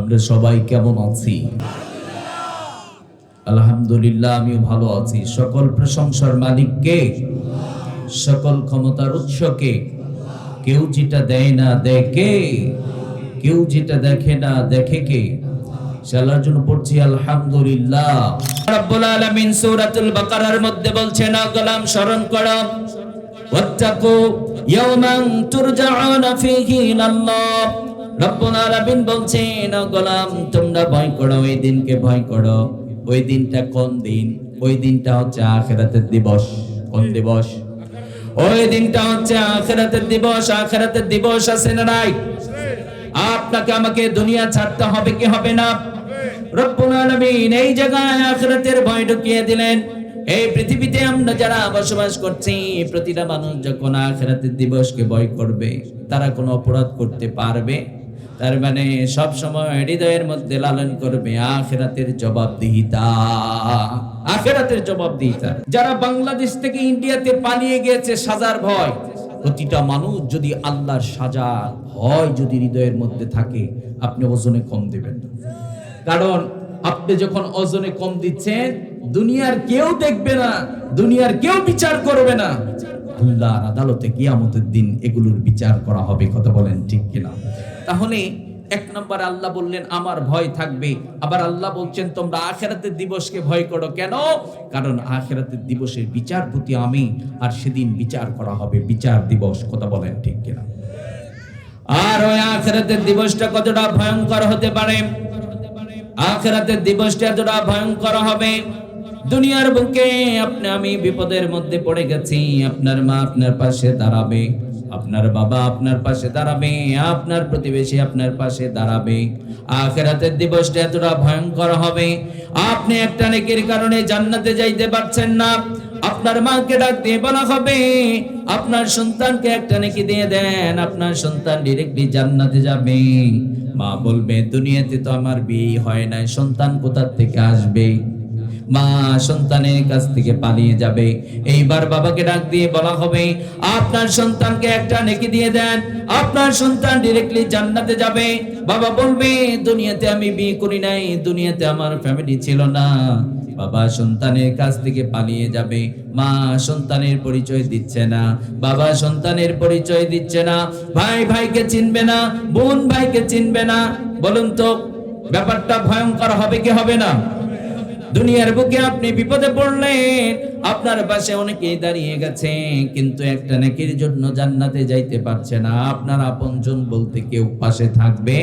আমরা সবাই কেমন আছি? আলহামদুলিল্লাহ, আমিও ভালো আছি। সকল প্রশংসার মালিক কে? সকল ক্ষমতার উৎস কে? কেউ যেটা দেয় না দেয় কে? কেউ যেটা দেখে না দেখে কে? আল্লাহর জন্য পড়ছি আলহামদুলিল্লাহ। রাব্বুল আলামিন সূরাতুল বাকারার মধ্যে বলছেন, গোলাম স্মরণ করো, ওয়াত্তাকু ইয়াওমান তুরজাউনা ফীহি ইলাল্লাহ। রব্বুল আলামিন বলছেন, গোলাম তোমরা ভয় করো, ওই দিনকে ভয় করো। ওই দিনটা কোন দিন? ওই দিনটা হচ্ছে আখিরাতের দিবস। কোন দিবস? ওই দিনটা হচ্ছে আখিরাতের দিবস। আখিরাতের দিবস আছে না নাই? আপনাকে আমাকে দুনিয়া ছাড়তে হবে কি হবে না? রব্বুল আলামিন এই জায়গায় আখিরাতের ভয় ঢুকিয়ে দিলেন। এই পৃথিবীতে আমরা যারা বসবাস করছি, প্রতিটা মানুষ যখন আখিরাতের দিবসকে ভয় করবে, তারা কোনো অপরাধ করতে পারবে? তার মানে সব সময় হৃদয়ের মধ্যে লালন করবে আখিরাতের জবাবদিহিতা। আখিরাতের জবাবদিহিতা। যারা বাংলাদেশ থেকে ইন্ডিয়াতে পালিয়ে গিয়েছে সাজার ভয়, প্রতিটা মানুষ যদি আল্লাহর সাজা ভয় যদি হৃদয়ের মধ্যে থাকে, আপনি ওজনে কম দিবেন না। কারণ আপনি যখন ওজনে কম দিচ্ছেন, দুনিয়ার কেউ দেখবে না, দুনিয়ার কেউ বিচার করবে না। আল্লাহর আদালতে কিয়ামতের দিন এগুলোর বিচার করা হবে। কথা বলেন ঠিক কিনা? তাহলে এক নম্বর আল্লাহ বললেন আমার ভয় থাকবে। আবার আল্লাহ বলছেন তোমরা আখিরাতের দিবসকে ভয় করো। কেন? কারণ আখিরাতের দিবসের বিচারপতি আমি, আর সেদিন বিচার করা হবে, বিচার দিবস। কথা বলেন ঠিক কিনা? আর ওই আখিরাতের দিবসটা কতটা ভয়ঙ্কর হতে পারে? আখিরাতের দিবসটা এতটা ভয়ঙ্কর হবে, দুনিয়ার বুকে আপনি আমি বিপদের মধ্যে পড়ে গেছি, আপনার মা আপনার পাশে দাঁড়াবে, আপনার বাবা আপনার পাশে দাঁড়াবে, আপনার প্রতিবেশী আপনার পাশে দাঁড়াবে। আখিরাতের দিবসটা এতটা ভয়ঙ্কর হবে, আপনি একটা নেকির কারণে জান্নাতে যাইতে পারছেন না। আপনার মাকে ডাক দিয়ে বলা হবে আপনার সন্তানকে একটা নেকি দিয়ে দেন, আপনার সন্তান ডাইরেক্টলি জান্নাতে যাবে। মা বলবে দুনিয়াতে তো আমার বিয়ে হয় নাই, সন্তান কোথা থেকে আসবে? মা সন্তানের কাছ থেকে পালিয়ে যাবে। এইবার বাবাকে ডাক দিয়ে বলা হবে আপনার সন্তানকে একটা নেকি দিয়ে দেন, আপনার সন্তান ডাইরেক্টলি জান্নাতে যাবে। বাবা বলবে দুনিয়াতে আমি বিয়ে করি নাই, দুনিয়াতে আমার ফ্যামিলি ছিল না। বাবা সন্তানের কাছ থেকে পালিয়ে যাবে। মা সন্তানের পরিচয় দিচ্ছে না, বাবা সন্তানের পরিচয় দিচ্ছে না, ভাই ভাইকে চিনবে না, বোন ভাইকে চিনবে না। বলুন তো ব্যাপারটা ভয়ঙ্কর হবে কি হবে না? দুনিয়ার বুকে আপনি বিপদে পড়লেন, আপনার পাশে অনেকেই দাঁড়িয়ে গেছে, কিন্তু একটা নেকির জন্য জান্নাতে যাইতে পারছে না। আপনার আপনজন বলতে কেউ পাশে থাকবে?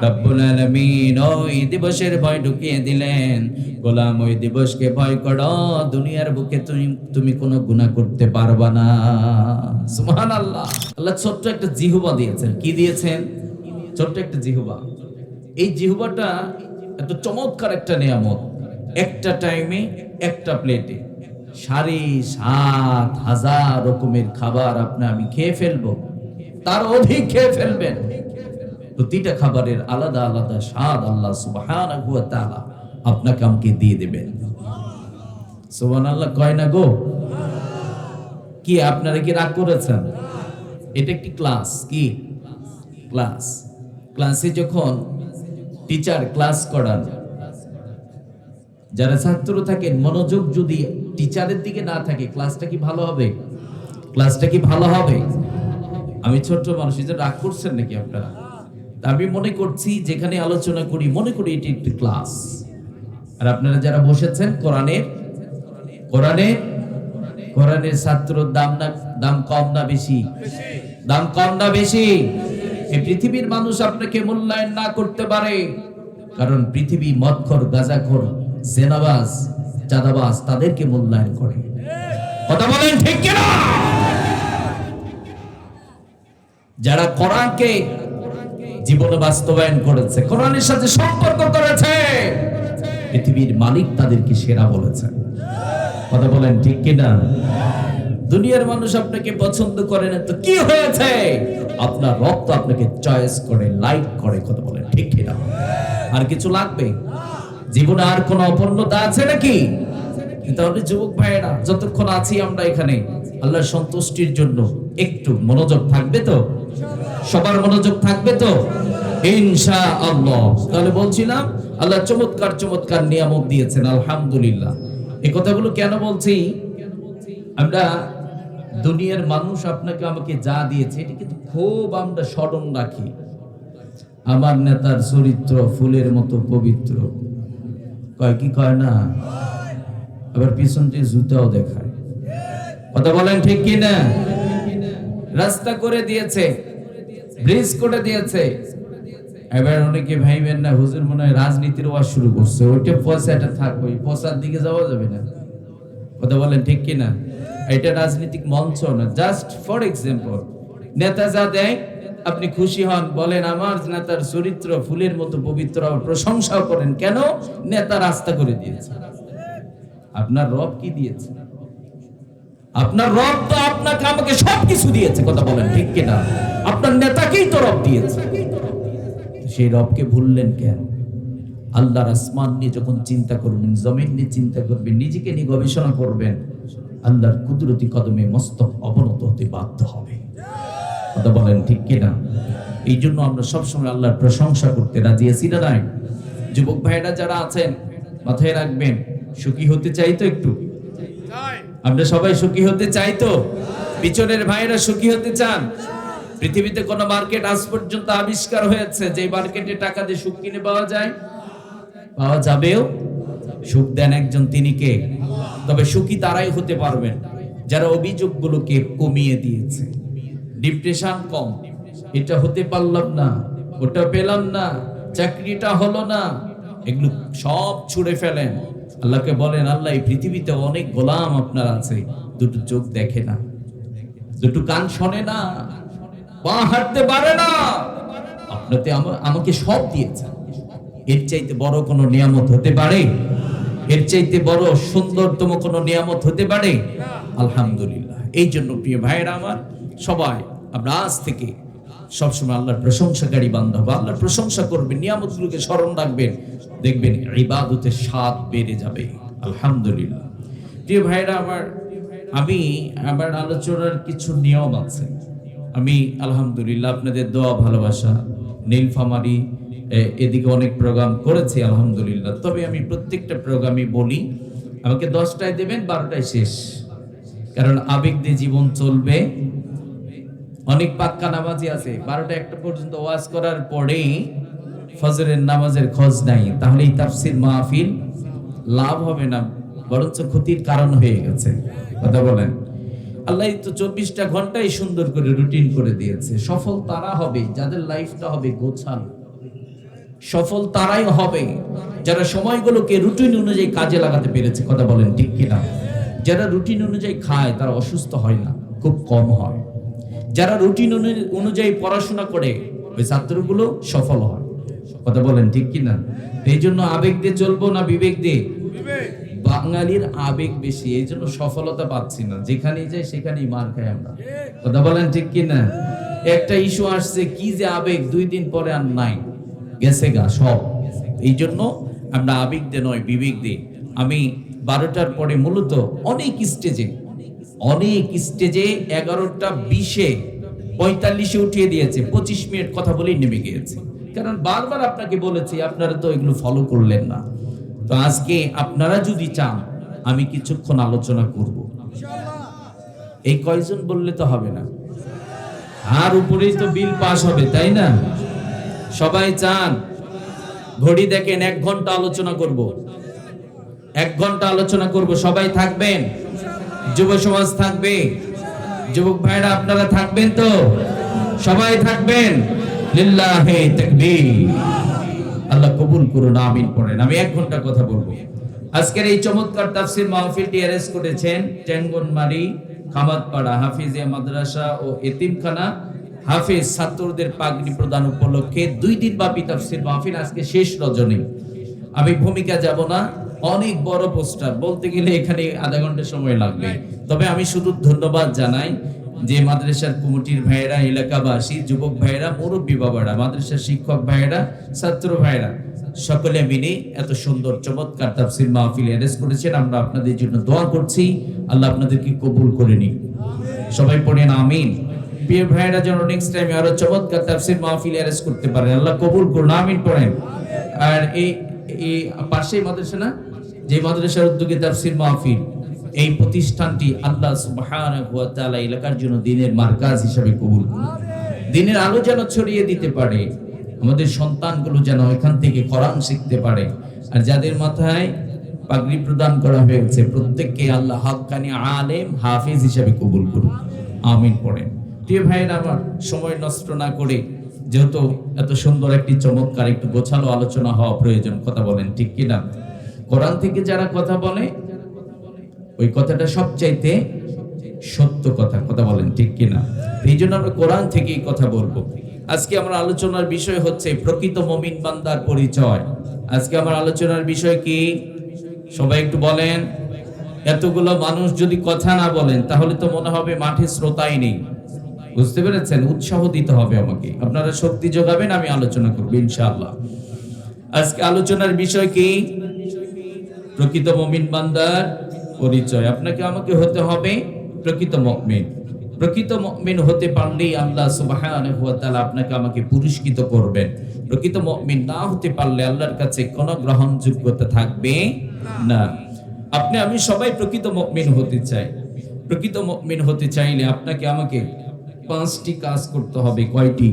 রব্বুল আলামিন ওই দিবসের ভয় ঢুকিয়ে দিলেন, গোলাম ওই দিবসকে ভয় করো, দুনিয়ার বুকে তুমি কোনো গুনাহ করতে পারবা না। সুবহানাল্লাহ। আল্লাহ ছোট্ট একটা জিহবা দিয়েছেন। কি দিয়েছেন? ছোট্ট একটা জিহবা। এই জিহবাটা এত চমৎকার একটা নিয়ামত। একটা টাইমে একটা প্লেটে ৭,৭০০০ রকমের খাবার আপনি আমি খেয়ে ফেলবো, তার অধিক খেয়ে ফেলবেন। প্রতিটা খাবারের আলাদা আলাদা স্বাদ আল্লাহ সুবহানাহু ওয়া তাআলা আপনাকে আমাকে দিয়ে দিবেন। সুবহানাল্লাহ কয় না গো? কি আপনারা কি রাগ করেছেন? এটা একটি ক্লাস। কি ক্লাস? ক্লাসে যখন টিচার ক্লাস করান, যারা ছাত্র থাকেন, মনোযোগ যদি টিচারের দিকে না থাকে, ক্লাসটা কি ভালো হবে? ক্লাসটা কি ভালো হবে? আমি ছোট্ট মানুষ, যে রাগ করছেন নাকি আপনারা? আমি মনে করছি যেখানে আলোচনা করি, মনে করি এটি একটি ক্লাস। আর আপনারা যারা বসেছেন কোরআনের ছাত্রর দাম কম না বেশি? দাম কম না বেশি? এই পৃথিবীর মানুষ আপনাকে মূল্যায়ন না করতে পারে, কারণ পৃথিবী মদখোর, গাঁজাখোর, জেনাবাজ, চাঁদাবাজ তাদেরকে মূল্যায়ন করে। কথা বলেন ঠিক কিনা? যারা কোরআনকে জীবনে বাস্তবায়ন করেছে, কোরআনের সাথে সম্পর্ক করেছে, পৃথিবীর মালিক তাদেরকে সেরা বলেছেন। কথা বলেন ঠিক কিনা? দুনিয়ার মানুষ আপনাকে পছন্দ করে না তো কি হয়েছে? আপনার রক্ত আপনাকে চয়েস করে, লাইক করে। কথা বলেন ঠিক কিনা? আর কিছু লাগবে জীবনে? আর কোন অপূর্ণতা আছে নাকি? তাহলে যুবক ভাইয়েরা, যতক্ষণ আছি আমরা এখানে, আল্লাহর সন্তুষ্টির জন্য একটু মনোযোগ থাকবে তো? সবার মনোযোগ থাকবে তো? ইনশাআল্লাহ। তাহলে বলছিলাম আল্লাহ চমৎকার চমৎকার নিয়ামত দিয়েছেন, আলহামদুলিল্লাহ। এই কথাগুলো কেন বলছি? আমরা দুনিয়ার মানুষ আপনাকে আমাকে যা দিয়েছে এটা কিন্তু খুব আমরা স্মরণ রাখি। আমার নেতার চরিত্র ফুলের মতো পবিত্র, কয় কি কয় না? আবার পিছন দিয়ে জুতাও দেখায়। কথা বলেন ঠিক কি না? রাস্তা করে দিয়েছে, ব্রিজ করে দিয়েছে। এবার অনেকে ভাইবেন না হুজুর মনে হয় রাজনীতির ওয়াজ শুরু করছে, ওইটা পয়সাটা থাকবে, পয়সার দিকে যাওয়া যাবে না। কথা বলেন ঠিক কি না? এটা রাজনৈতিক মঞ্চ না, জাস্ট ফর এক্সাম্পল। নেতা যা দেয় আপনি খুশি হন, বলেন আমার নেতার চরিত্র ফুলের মতো পবিত্র, প্রশংসাও করেন। কেন? নেতা রাস্তা করে দিয়েছে। আপনার রব কি দিয়েছে? আপনার রব তো আপনাকে আমাকে সবকিছু দিয়েছে। কথা বলেন ঠিক কিনা? আপনার নেতাকেই তো রব দিয়েছে। সেই রবকে ভুললেন কেন? আল্লাহর আসমান নিয়ে যখন চিন্তা করবেন, জমিন নিয়ে চিন্তা করবেন, নিজেকে নিয়ে গবেষণা করবেন, আল্লাহর কুদরতি কদমে মস্তক অবনত হতে বাধ্য হবে। কথা বলেন ঠিক কিনা? এই জন্য আমরা সবসময় আল্লাহর প্রশংসা করতে রাজি আছি না নাই? যুবক ভাইরা যারা আছেন মাথায় রাখবেন, সুখী হতে চাই তো একটু? আমরা সবাই সুখী হতে চাই তো? পিছনের ভাইরা সুখী হতে চান? পৃথিবীতে কোন মার্কেট আজ পর্যন্ত আবিষ্কার হয়েছে যে মার্কেটে টাকা দিয়ে সুখ কিনে পাওয়া যায়? পাওয়া যাবেও? সুখ দেন একজন, তিনি কে? তবে সুখী তারাই হতে পারবেন যারা অভিযোগগুলোকে কমিয়ে দিয়েছে। ডিপ্রেশন কম, এটা হতে পারলাম না, ওটা পেলাম না, চাকরিটা হলো না, এগুলো সব ছুড়ে ফেলেন। আল্লাহকে বলেন, আল্লাহ এই পৃথিবীতে অনেক গোলাম আপনার আছে, দুটো চোখ দেখে না, দুটো কান শোনে না, পা হাঁটতে পারে না, আপনাতে আমাকে সব দিয়েছে। এর চাইতে বড় কোনো নিয়ামত হতে পারে? এর চাইতে বড় সুন্দরতম কোনো নিয়ামত হতে পারে? আলহামদুলিল্লাহ। এই জন্য প্রিয় ভাইয়েরা আমার, সবাই আমরা আজ থেকে সবসময় আল্লাহর প্রশংসাকারী বান্দা হবো। আল্লাহর প্রশংসা করবেন, নিয়ামতগুলোকে স্মরণ রাখবেন, দেখবেন ইবাদতের স্বাদ বেড়ে যাবে। আলহামদুলিল্লাহ। প্রিয় ভাইয়েরা আমি আমার আলোচনার কিছু নিয়ম আছে। আমি আলহামদুলিল্লাহ আপনাদের দোয়া ভালোবাসা, নীলফামারী এদিকে অনেক প্রোগ্রাম করেছি আলহামদুলিল্লাহ। তবে আমি প্রত্যেকটা প্রোগ্রামে বলি আমাকে 10টায় দেবেন, 12টায় শেষ, কারণ আবেগ দিয়ে জীবন চলবে। অনেক পাক্কা নামাজি আছে 12টা 1টা পর্যন্ত ওয়াজ করার পরেই ফজরের নামাজের খোঁজ নাই, তাহলে এই তাফসীর মাহফিল লাভ হবে না, বরঞ্চ ক্ষতির কারণ হয়ে গেছে। কথা বলেন। আল্লাহ তো 24টা ঘন্টাই সুন্দর করে রুটিন করে দিয়েছে। সফল তারা হবে যাদের লাইফটা হবে গোছানো। সফল তারাই হবে যারা সময়গুলোকে রুটিন অনুযায়ী কাজে লাগাতে পেরেছে। কথা বলেন ঠিক কিনা? যারা রুটিন অনুযায়ী খায় তারা অসুস্থ হয় না, খুব কম হয়। যারা রুটিন অনুযায়ী পড়াশোনা করে ওই ছাত্রগুলো সফল হয়। কথা বলেন ঠিক কিনা? এই জন্য আবেগ দিয়ে চলবো না বিবেক দিয়ে? বাঙালির আবেগ বেশি, এই জন্য সফলতা পাচ্ছি না, যেখানেই যাই সেখানেই মার খাই আমরা। কথা বলেন ঠিক কিনা? একটা ইস্যু আসছে, কি যে আবেগ, 2 দিন পরে আর নাই, গেছে গা সব। এই জন্য আমরা আবেগ দিয়ে নয় বিবেক দিয়ে। আমি 12টার পরে মূলত অনেক স্টেজে 11টা 20-এ 45-এ উঠিয়ে দিয়েছে, 25 মিনিট কথা বলেই নেমে গিয়েছে। কারণ বারবার আপনাকে বলেছি, আপনারা তো এগুলো ফলো করলেন না। তো আজকে আপনারা যদি চান আমি কিছুক্ষণ আলোচনা করব। এই কয়জন বললে তো হবে না, আর উপরেই তো বিল পাস হবে, তাই না? সবাই চান? ঘড়ি দেখেন, 1 ঘন্টা আলোচনা করব, 1 ঘন্টা আলোচনা করব। সবাই থাকবেন? যুব সমাজ থাকবে? যুবক ভাইরা আপনারা থাকবেন তো? সবাই থাকবেন? লিল্লাহি তাকবীর। আল্লাহ কবুল করুন, আমিন পড়েন। আমি 1 ঘন্টা কথা বলবো। আজকের এই চমৎকার তাফসীর মাহফিলটি অ্যারেঞ্জ করেছেন টেঙ্গনমারি খামাদপাড়া হাফিজিয়া মাদ্রাসা ও এতিমখানা হাফিজ ছাত্রদের পাগড়ি প্রদান উপলক্ষে 2 দিন ব্যাপী তাফসীর মাহফিল। আজকে শেষ রজনী। আমি ভূমিকা যাব না, অনেক বড় পোস্টার, বলতে গেলে এখানে আধা ঘন্টা সময় লাগবে। তবে আমি শুধু ধন্যবাদ জানাই যে মাদ্রাসার কমিটির ভাইয়েরা, এলাকাবাসী, যুবক ভাইয়েরা, মুরব্বী বাবারা, মাদ্রাসার শিক্ষক ভাইয়েরা, ছাত্র ভাইয়েরা সকলে মিলে এত সুন্দর চমৎকার তাফসীর মাহফিল অ্যারেঞ্জ করেছেন। আমরা আপনাদের জন্য দোয়া করছি, আল্লাহ আপনাদেরকে কবুল করে নিন। সবাই পড়েন আমিন। প্রিয় ভাইরা যেন নেক্সট টাইমে আরো চমৎকার তাফসীর মাহফিল অ্যারেঞ্জ করতে পারেন, আল্লাহ কবুল করুন, আমিন পড়েন। আর এই পাশেই মাদ্রাসা না, যে মাদ্রাসার উদ্যোগে তাফসীর মাহফিল, এই প্রতিষ্ঠানটি আল্লাহ সুবহানাহু ওয়া তাআলা এলাকার জন্য দ্বীনের মার্কাজ হিসেবে কবুল করুন। দ্বীনের আলো যেন ছড়িয়ে দিতে পারে, আমাদের সন্তানগুলো যেন এখান থেকে কোরআন শিখতে পারে। আর যাদের মাথায় পাগড়ি প্রদান করা হয়েছে প্রত্যেককে আল্লাহ হাক্কানি আলেম হাফেজ হিসেবে কবুল করুন, আমিন পড়েন। প্রিয় ভাইয়েরা আমার, সময় নষ্ট না করে, যেহেতু এত সুন্দর একটি চমৎকার একটু গোছালো আলোচনা হওয়া প্রয়োজন, কথা বলেন ঠিক কিনা? কোরআন থেকে যারা কথা বলে ওই কথাটা সবচাইতে সত্য কথা, কথা বলেন ঠিক কিনা? এই জন্য আমরা কোরআন থেকেই কথা বলবো। আজকে আমার আলোচনার বিষয় হচ্ছে প্রকৃত মুমিন বান্দার পরিচয়। আজকে আমার আলোচনার বিষয় কি সবাই একটু বলেন। এতগুলো মানুষ যদি কথা না বলেন তাহলে তো মনে হবে মাঠে শ্রোতাই নেই, বুঝতে পেরেছেন? উৎসাহ দিতে হবে আমাকে, আপনারা শক্তি যোগাবেন, আমি আলোচনা করব ইনশাআল্লাহ। আজকে আলোচনার বিষয় কি? প্রকৃত মুমিন বান্দার পরিচয়। আপনাকে আমাকে হতে হবে প্রকৃত মুমিন। প্রকৃত মুমিন হতে পারলেই আল্লাহ সুবহানাহু ওয়া তাআলা আপনাকে আমাকে পুরস্কৃত করবেন। প্রকৃত মুমিন না হতে পারলে আল্লাহর কাছে কোনো গ্রহণযোগ্যতা থাকবে না। আপনি আমি সবাই প্রকৃত মুমিন হতে চাই। প্রকৃত মুমিন হতে চাইলে আপনাকে আমাকে 5টি কাজ করতে হবে। কয়টি?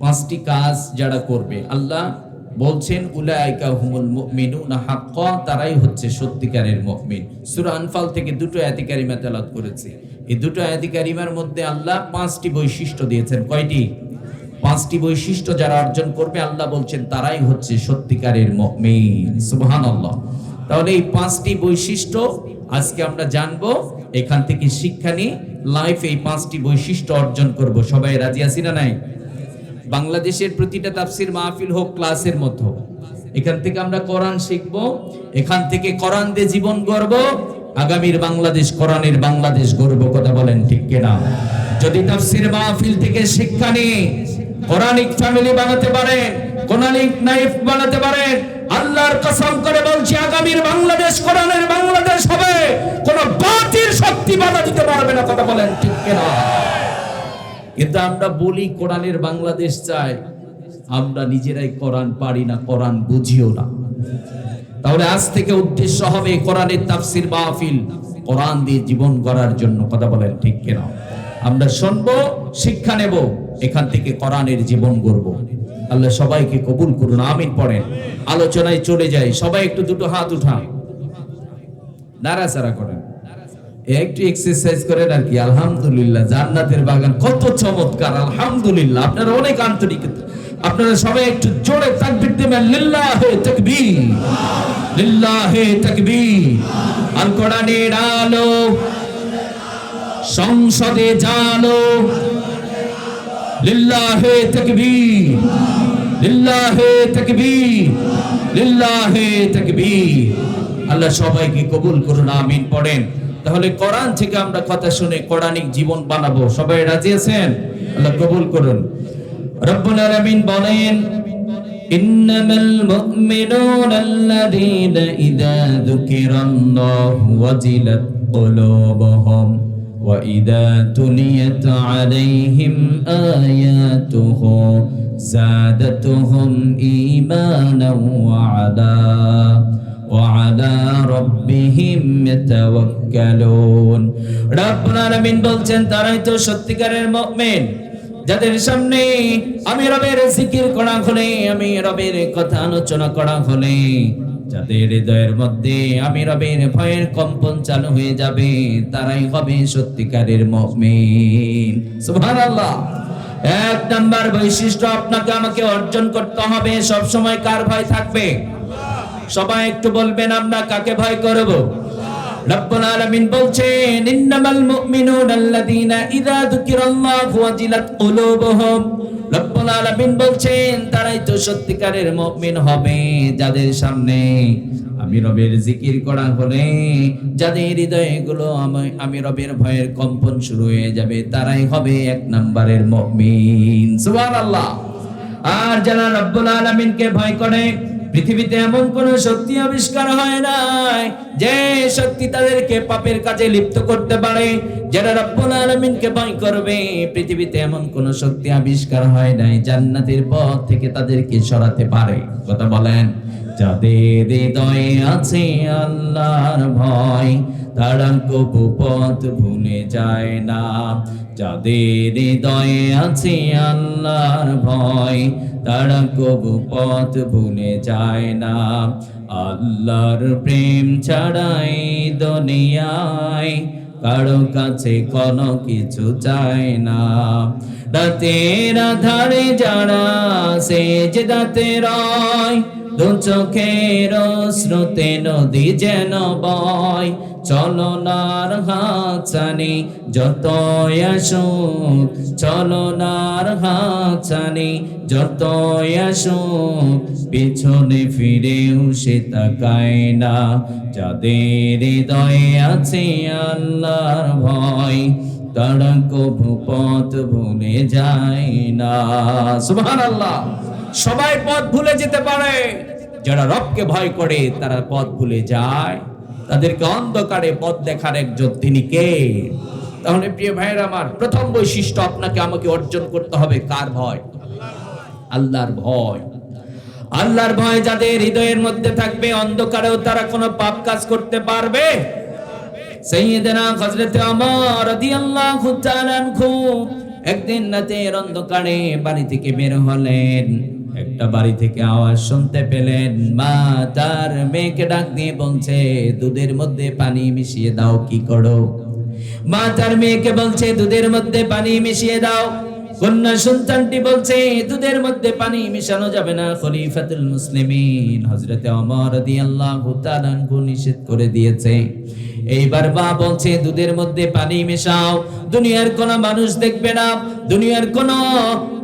5টি কাজ যারা করবে, আল্লাহ বলছেন উলাইকা হুমুল মুমিনুনা হাক্কা, তারাই হচ্ছে সত্যিকারের মুমিন। সূরা আনফাল থেকে দুটো আয়াত কারিমা তেলাওয়াত করেছি। এই দুটো আয়াত কারিমার মধ্যে আল্লাহ 5টি বৈশিষ্ট্য দিয়েছেন। কয়টি? 5টি বৈশিষ্ট্য যারা অর্জন করবে আল্লাহ বলছেন তারাই হচ্ছে সত্যিকারের মুমিন। সুবহানাল্লাহ। তাহলে এই 5টি বৈশিষ্ট্য আজকে আমরা জানবো, এখান থেকে শিক্ষা নিয়ে লাইফ এই 5টি বৈশিষ্ট্য অর্জন করব। সবাই রাজি আছি না নাই? বাংলাদেশের প্রতিটা তাফসীর মাহফিল হোক ক্লাসের মতো, এখান থেকে আমরা কোরআন শিখব, এখান থেকে কোরআন দিয়ে জীবন গড়ব, আগামীর বাংলাদেশ কোরআনের বাংলাদেশ গড়ব। কথা বলেন ঠিক কিনা? যদি তাফসীর মাহফিল থেকে শিক্ষা নিয়ে কোরআনিক ফ্যামিলি বানাতে পারেন, কোরআনিক লাইফ বানাতে পারেন, আল্লাহর কসম করে বলছি আগামীর বাংলাদেশ কোরআনের বাংলাদেশ হবে। কোন বাতিল শক্তি বাধা দিতে পারবে না। কথা বলেন ঠিক কিনা? কিন্তু আমরা বলি কোরআনের বাংলাদেশ চাই, আমরা নিজেরাই কোরআন পারি না, কোরআন বুঝিও না। তাহলে আজ থেকে উদ্দেশ্য হবে কোরআনের তাফসীর মাহফিল, কোরআন দিয়ে জীবন গড়ার জন্য। কথা বলেন ঠিক কিনা? আমরা শুনবো, শিক্ষা নেব, এখান থেকে কোরআনের জীবন গড়ব। আল্লাহ সবাইকে কবুল করুন, আমিন পড়েন। আলোচনায় চলে যাই। সবাই একটু দুটো হাত উঠান, নাড়াচাড়া করেন, একটু এক্সারসাইজ করেন আর কি। আলহামদুলিল্লাহ, জান্নাতের বাগান কত চমৎকার। আলহামদুলিল্লাহ, আপনারা অনেক আন্তরিক, আপনারা সবাই একটু জোরে তাকবীর দিবেন। লিল্লাহে তাকবীর, লিল্লাহে তাকবীর। আল কোরআনের আলো সংসদে জালো, লিল্লাহে তাকবীর, লিল্লাহে তাকবীর, লিল্লাহে তাকবীর। আল্লাহ সবাইকে কবুল করুন, আমিন পড়েন। তাহলে কোরআন থেকে আমরা কথা শুনে কোরআনিক জীবন বানাবো। সবাই রাজি আছেন? আল্লাহ কবুল করুন। রব্বুল আলামিন বলেন, ইন্নামাল মুমিনুনা আল্লাযীনা ইযা যুকিরাল্লাহু ওয়াজিলাত কুলুবুহুম ওয়া ইযা তুলিয়াত আলাইহিম আয়াতুহু যাদাতুহুম ঈমানাও ওয়া আলা রাব্বিহিম ইয়াতাওয়াক্কালুন। রব্বুল আলামিন বলছেন তারাই তো সত্যিকারের মুমিন, যাদের সামনে আমি রবের জিকির করা হলে, আমি রবের কথা আলোচনা করা হলে, যাদের হৃদয়ের মধ্যে আমি রবের ভয়ের কম্পন চালু হয়ে যাবে, তারাই হবে সত্যিকারের মুমিন। সুবহানাল্লাহ। 1 নাম্বার বৈশিষ্ট্য আপনাকে আমাকে অর্জন করতে হবে। সব সময় কার ভয় থাকবে? সবাই একটু বলবেন, আমরা কাকে ভয় করব? রব্বুল আলামিন বলছেন, ইন্নামাল মুমিনুনা আল্লাযীনা ইযা যুকিরাল্লাহু ওয়াজিলাত কুলুবুহুম। রব্বুল আলামিন বলছেন তারাই তো সত্যিকারের মুমিন হবে, যাদের সামনে আমি রবের জিকির করা হলে, যাদের হৃদয়গুলো আমি রবের ভয়ের কম্পন শুরু হয়ে যাবে, তারাই হবে 1 নাম্বারের মুমিন। সুবহানাল্লাহ। আর যারা রব্বুল আলামিনকে ভয় করে, পৃথিবীতে এমন কোন শক্তি আবিষ্কার হয় নাই যে শক্তি তাদেরকে পাপের কাজে লিপ্ত করতে পারে, যারা রব্বুল আলামিনকে ভয় করবে। পৃথিবীতে এমন কোন শক্তি আবিষ্কার হয় নাই জান্নাতের পথ থেকে তাদেরকে সরাতে পারে। কথা বলেন, যাদের হৃদয়ে আছে আল্লাহর ভয় তারা কবু পথ ভুলে যায় না। যাদের হৃদয়ে আছে আল্লাহর ভয় তারা কবু পথ ভুলে যায় না। আল্লাহর প্রেম ছাড়াই দুনিয়ায় কারো কাছে কোনো কিছু চায় না। রাতের আধারে যারা সেজদাতে রয়, দু চোখের স্রোতে নদী যেন বয়। চলনার হাতছানি যতই আসুক, চলনার হাতছানি যতই আসুক, পিছনে ফিরেও সে তাকায় না। যাদের হৃদয়ে আছে আল্লাহর ভয় তারা কবু পথ ভুলে যায় না। সুবহানাল্লাহ। সবাই পথ ভুলে যেতে পারে, যারা রবকে ভয় করে তারা পথ ভুলে যায়। তাদেরকে অন্ধকারে পথ দেখার একজন তিনি কে? তাহলে প্রিয় ভাইয়েরা আমার, প্রথম বৈশিষ্ট্য আপনাকে আমাকে অর্জন করতে হবে কার ভয়? আল্লাহর ভয়। আল্লাহর ভয় যাদের হৃদয়ের মধ্যে থাকবে, অন্ধকারেও তারা কোনো পাপ কাজ করতে পারবে। সাইয়েদনা হযরত ওমর রাদিয়াল্লাহু তাআলা আনহু একদিন রাতের অন্ধকারে বাড়ি থেকে বের হলেন। একটা বাড়ি থেকে আওয়াজ শুনতে পেলেন, মা তার মেয়েকে ডাক দিয়ে বলছে, দুধের মধ্যে পানি মিশিয়ে দাও। কি করো? মা তার মেয়েকে বলছে, দুধের মধ্যে পানি মিশিয়ে দাও। কন্যা সন্তানটি বলছে, দুধের মধ্যে পানি মিশানো যাবে না, খলিফাতুল মুসলিমিন হযরত ওমর রাদিয়াল্লাহু তাআলা আনহু নিষেধ করে দিয়েছে। এইবার মা বলছে, দুধের মধ্যে পানি মেশাও, দুনিয়ার কোন মানুষ দেখবে না, দুনিয়ার কোন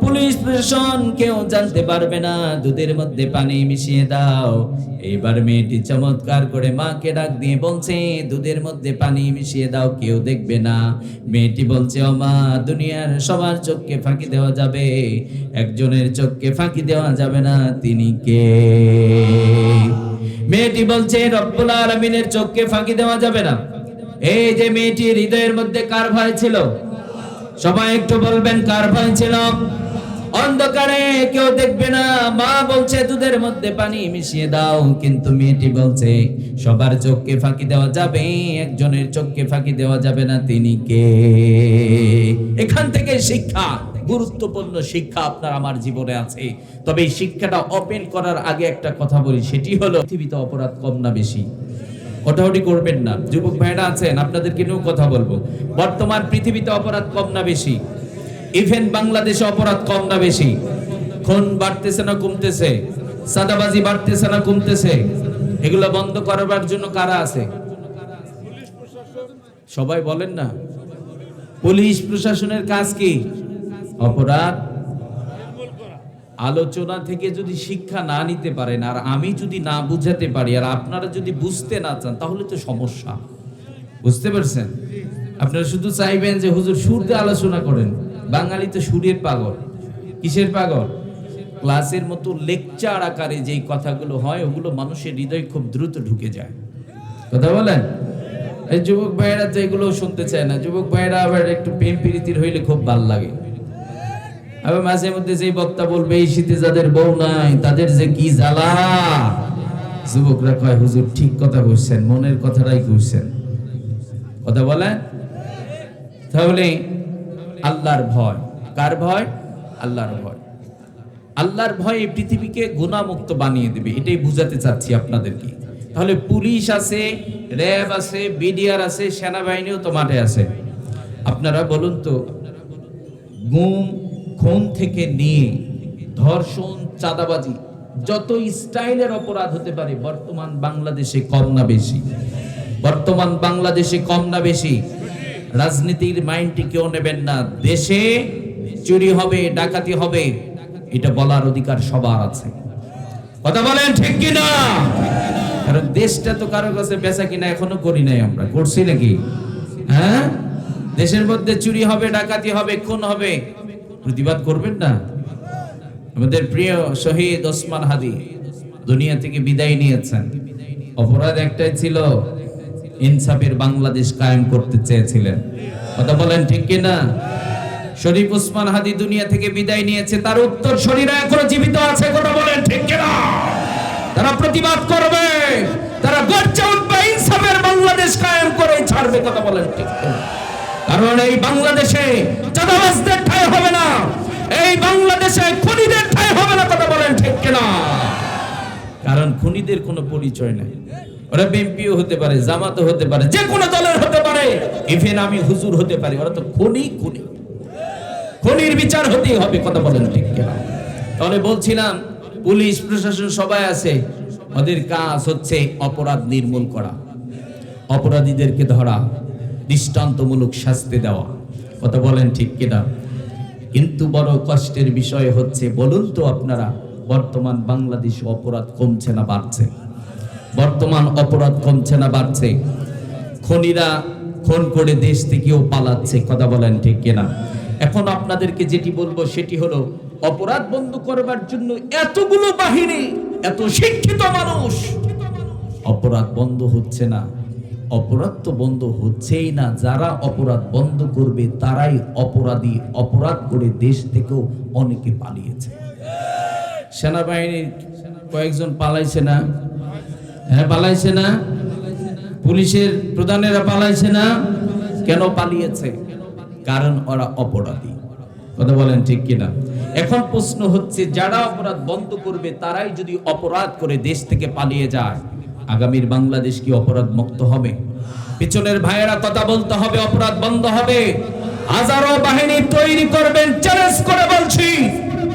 পুলিশ প্রশাসন কেউ জানতে পারবে না, দুধের মধ্যে পানি মিশিয়ে দাও। এইবার মেয়েটি চমৎকার করে মাকে ডাক দিয়ে বলছে, দুধের মধ্যে পানি মিশিয়ে দাও, কেউ দেখবে না। মেয়েটি বলছে, ও মা, দুনিয়ার সবার চোখকে ফাঁকি দেওয়া যাবে, একজনের চোখকে ফাঁকি দেওয়া যাবে না, তিনি কে? মেয়েটি বলছে, রব্বুল আলামিনের চোখকে ফাঁকি দেওয়া যাবে না। এই যে মেয়েটির হৃদয়ের মধ্যে কার ভয় ছিল? সবাই একটু বলবেন, কার ভয় ছিল? অন্ধকারে কেউ দেখবে না, মা বলছে দুধের মধ্যে পানি মিশিয়ে দাও, কিন্তু মেয়েটি বলছে সবার চোখকে ফাঁকি দেওয়া যাবে, একজনের চোখকে ফাঁকি দেওয়া যাবে না, তিনি কে? এখান থেকে শিক্ষা, গুরুত্বপূর্ণ শিক্ষা আপনার আমার জীবনে আছে। তবে এই শিক্ষাটা ওপেন করার আগে একটা কথা বলি, সেটি হলো পৃথিবীতে অপরাধ কম না বেশি? ওটাওটি করবেন না। যুবক ভাইরা আছেন, আপনাদেরকে নিয়েও কথা বলবো। বর্তমান পৃথিবীতে অপরাধ কম না বেশি? ইভেন বাংলাদেশে অপরাধ কম না বেশি? খুন বাড়তেছে না কমতেছে? সাদাবাজি বাড়তেছে না কমতেছে? এগুলো বন্ধ করবার জন্য কারা আছে? সবাই বলেন না। পুলিশ প্রশাসনের কাজ কি? অপরাধ আলোচনা থেকে যদি শিক্ষা না নিতে পারেন, আর আমি যদি না বুঝাতে পারি, আর আপনারা যদি বুঝতে না চান, তাহলে তো সমস্যা। বুঝতে পারছেন? আপনারা শুধু চাইবেন যে হুজুর সুর দিয়ে আলোচনা করেন। বাঙালি তো সুরের পাগল। কিসের পাগল? ক্লাসের মতো লেকচার আকারে যেই কথাগুলো হয়, ওগুলো মানুষের হৃদয় খুব দ্রুত ঢুকে যায়। কথা বলেন? এই যুবক ভাইয়েরা তো এগুলো শুনতে চায় না। যুবক ভাইয়েরা আবার একটু প্রেম প্রীতির হইলে খুব ভালো লাগে। আবার মাঝে মধ্যে যেই বক্তা বলবে, এই শীতে যাদের বউ নাই তাদের যে কি জ্বালা, যুবকরা কয়, হুজুর ঠিক কথা কইছেন, মনের কথাটাই কইছেন। কথা বলেন? তাহলে আল্লাহর ভয়, কার ভয়? আল্লাহর ভয়। আল্লাহর ভয় এই পৃথিবীকে গুনাহমুক্ত বানিয়ে দেবে, এটাই বুঝাতে চাচ্ছি আপনাদেরকে। তাহলে পুলিশ আছে, র্যাব আছে, বিডিআর আছে, সেনাবাহিনীও তো মাঠে আছে। আপনারা বলুন তো, গুম খুন থেকে নিয়ে ধর্ষণ, চাঁদাবাজি, যত স্টাইলের অপরাধ হতে পারে, বর্তমান বাংলাদেশে কম না বেশি? বর্তমান বাংলাদেশে কম না বেশি? রাজনীতির মাইন্ডটি কেউ নেবেন না। দেশে চুরি হবে, ডাকাতি হবে, এটা বলার অধিকার সবার আছে। কথা বলেন ঠিক কিনা? কারণ দেশটা তো কারো কাছে বেচা কিনা এখনো করি নাই আমরা। করছি নাকি? হ্যাঁ, দেশের মধ্যে চুরি হবে, ডাকাতি হবে, খুন হবে, প্রতিবাদ করবেন না? আমাদের প্রিয় শহীদ ওসমান হাদি দুনিয়া থেকে বিদায় নিয়েছেন। অপরাধ একটাই ছিল, ইনসাফের বাংলাদেশ কায়েম করতে চেয়েছিলেন। কথা বলেন ঠিক কিনা? শরীফ ওসমান হাদি দুনিয়া থেকে বিদায় নিয়েছে, তার উত্তর শরীরা এখনো জীবিত আছে। কথা বলেন ঠিক কিনা? তারা প্রতিবাদ করবে, তারা গর্জে উঠবে, ইনসাফের বাংলাদেশ কায়েম করে ছাড়বে। কথা বলেন ঠিক কিনা? কারণ এই বাংলাদেশে চাঁদাবাজদের ঠাঁই হবে না, এই বাংলাদেশে খুনিদের ঠাঁই হবে না। কথা বলেন ঠিক কিনা? কারণ খুনিদের কোনো পরিচয় নাই। ওরা বিএনপিও হতে পারে, জামাতও হতে পারে, যে কোনো দলের হতে পারে, ইভেন আমি হুজুর হতে পারি। ওরা তো খুনি, খুনির বিচার হতেই হবে। কথা বলেন ঠিক কিনা? তাহলে বলছিলাম, পুলিশ প্রশাসন সবাই আছে, ওদের কাজ হচ্ছে অপরাধ নির্মূল করা, অপরাধীদেরকে ধরা, দৃষ্টান্তমূলক শাস্তি দেওয়া। কথা বলেন ঠিক কিনা? কিন্তু বড় কষ্টের বিষয় হচ্ছে, বলুন তো আপনারা, বর্তমান বাংলাদেশে অপরাধ কমছে না বাড়ছে? বর্তমান অপরাধ কমছে না বাড়ছে? খুনিরা খুন করে দেশ থেকেও পালাচ্ছে। কথা বলেন ঠিক কিনা? এখন আপনাদেরকে যেটি বলবো সেটি হলো, অপরাধ বন্ধ করবার জন্য এতগুলো বাহিনী, এত শিক্ষিত মানুষ, অপরাধ বন্ধ হচ্ছে না। অপরাধ তো বন্ধ হচ্ছেই না, যারা অপরাধ বন্ধ করবে তারাই অপরাধী। অপরাধ করে দেশ থেকেও অনেকে পালিয়েছে। সেনাবাহিনীর কয়েকজন পালাইছে না? হ্যাঁ, পালাইছে না? পুলিশের প্রধানেরা পালাইছে না? কেন পালিয়েছে? কারণ ওরা অপরাধী। কথা বলেন ঠিক কিনা? এখন প্রশ্ন হচ্ছে, যারা অপরাধ বন্ধ করবে তারাই যদি অপরাধ করে দেশ থেকে পালিয়ে যায়, আগামীর বাংলাদেশ কি অপরাধ মুক্ত হবে? পিছনের ভাইয়েরা কথা বলতে হবে, অপরাধ বন্ধ হবে। হাজারো বাহিনী তৈরি করবেন, চ্যালেঞ্জ করে বলছি,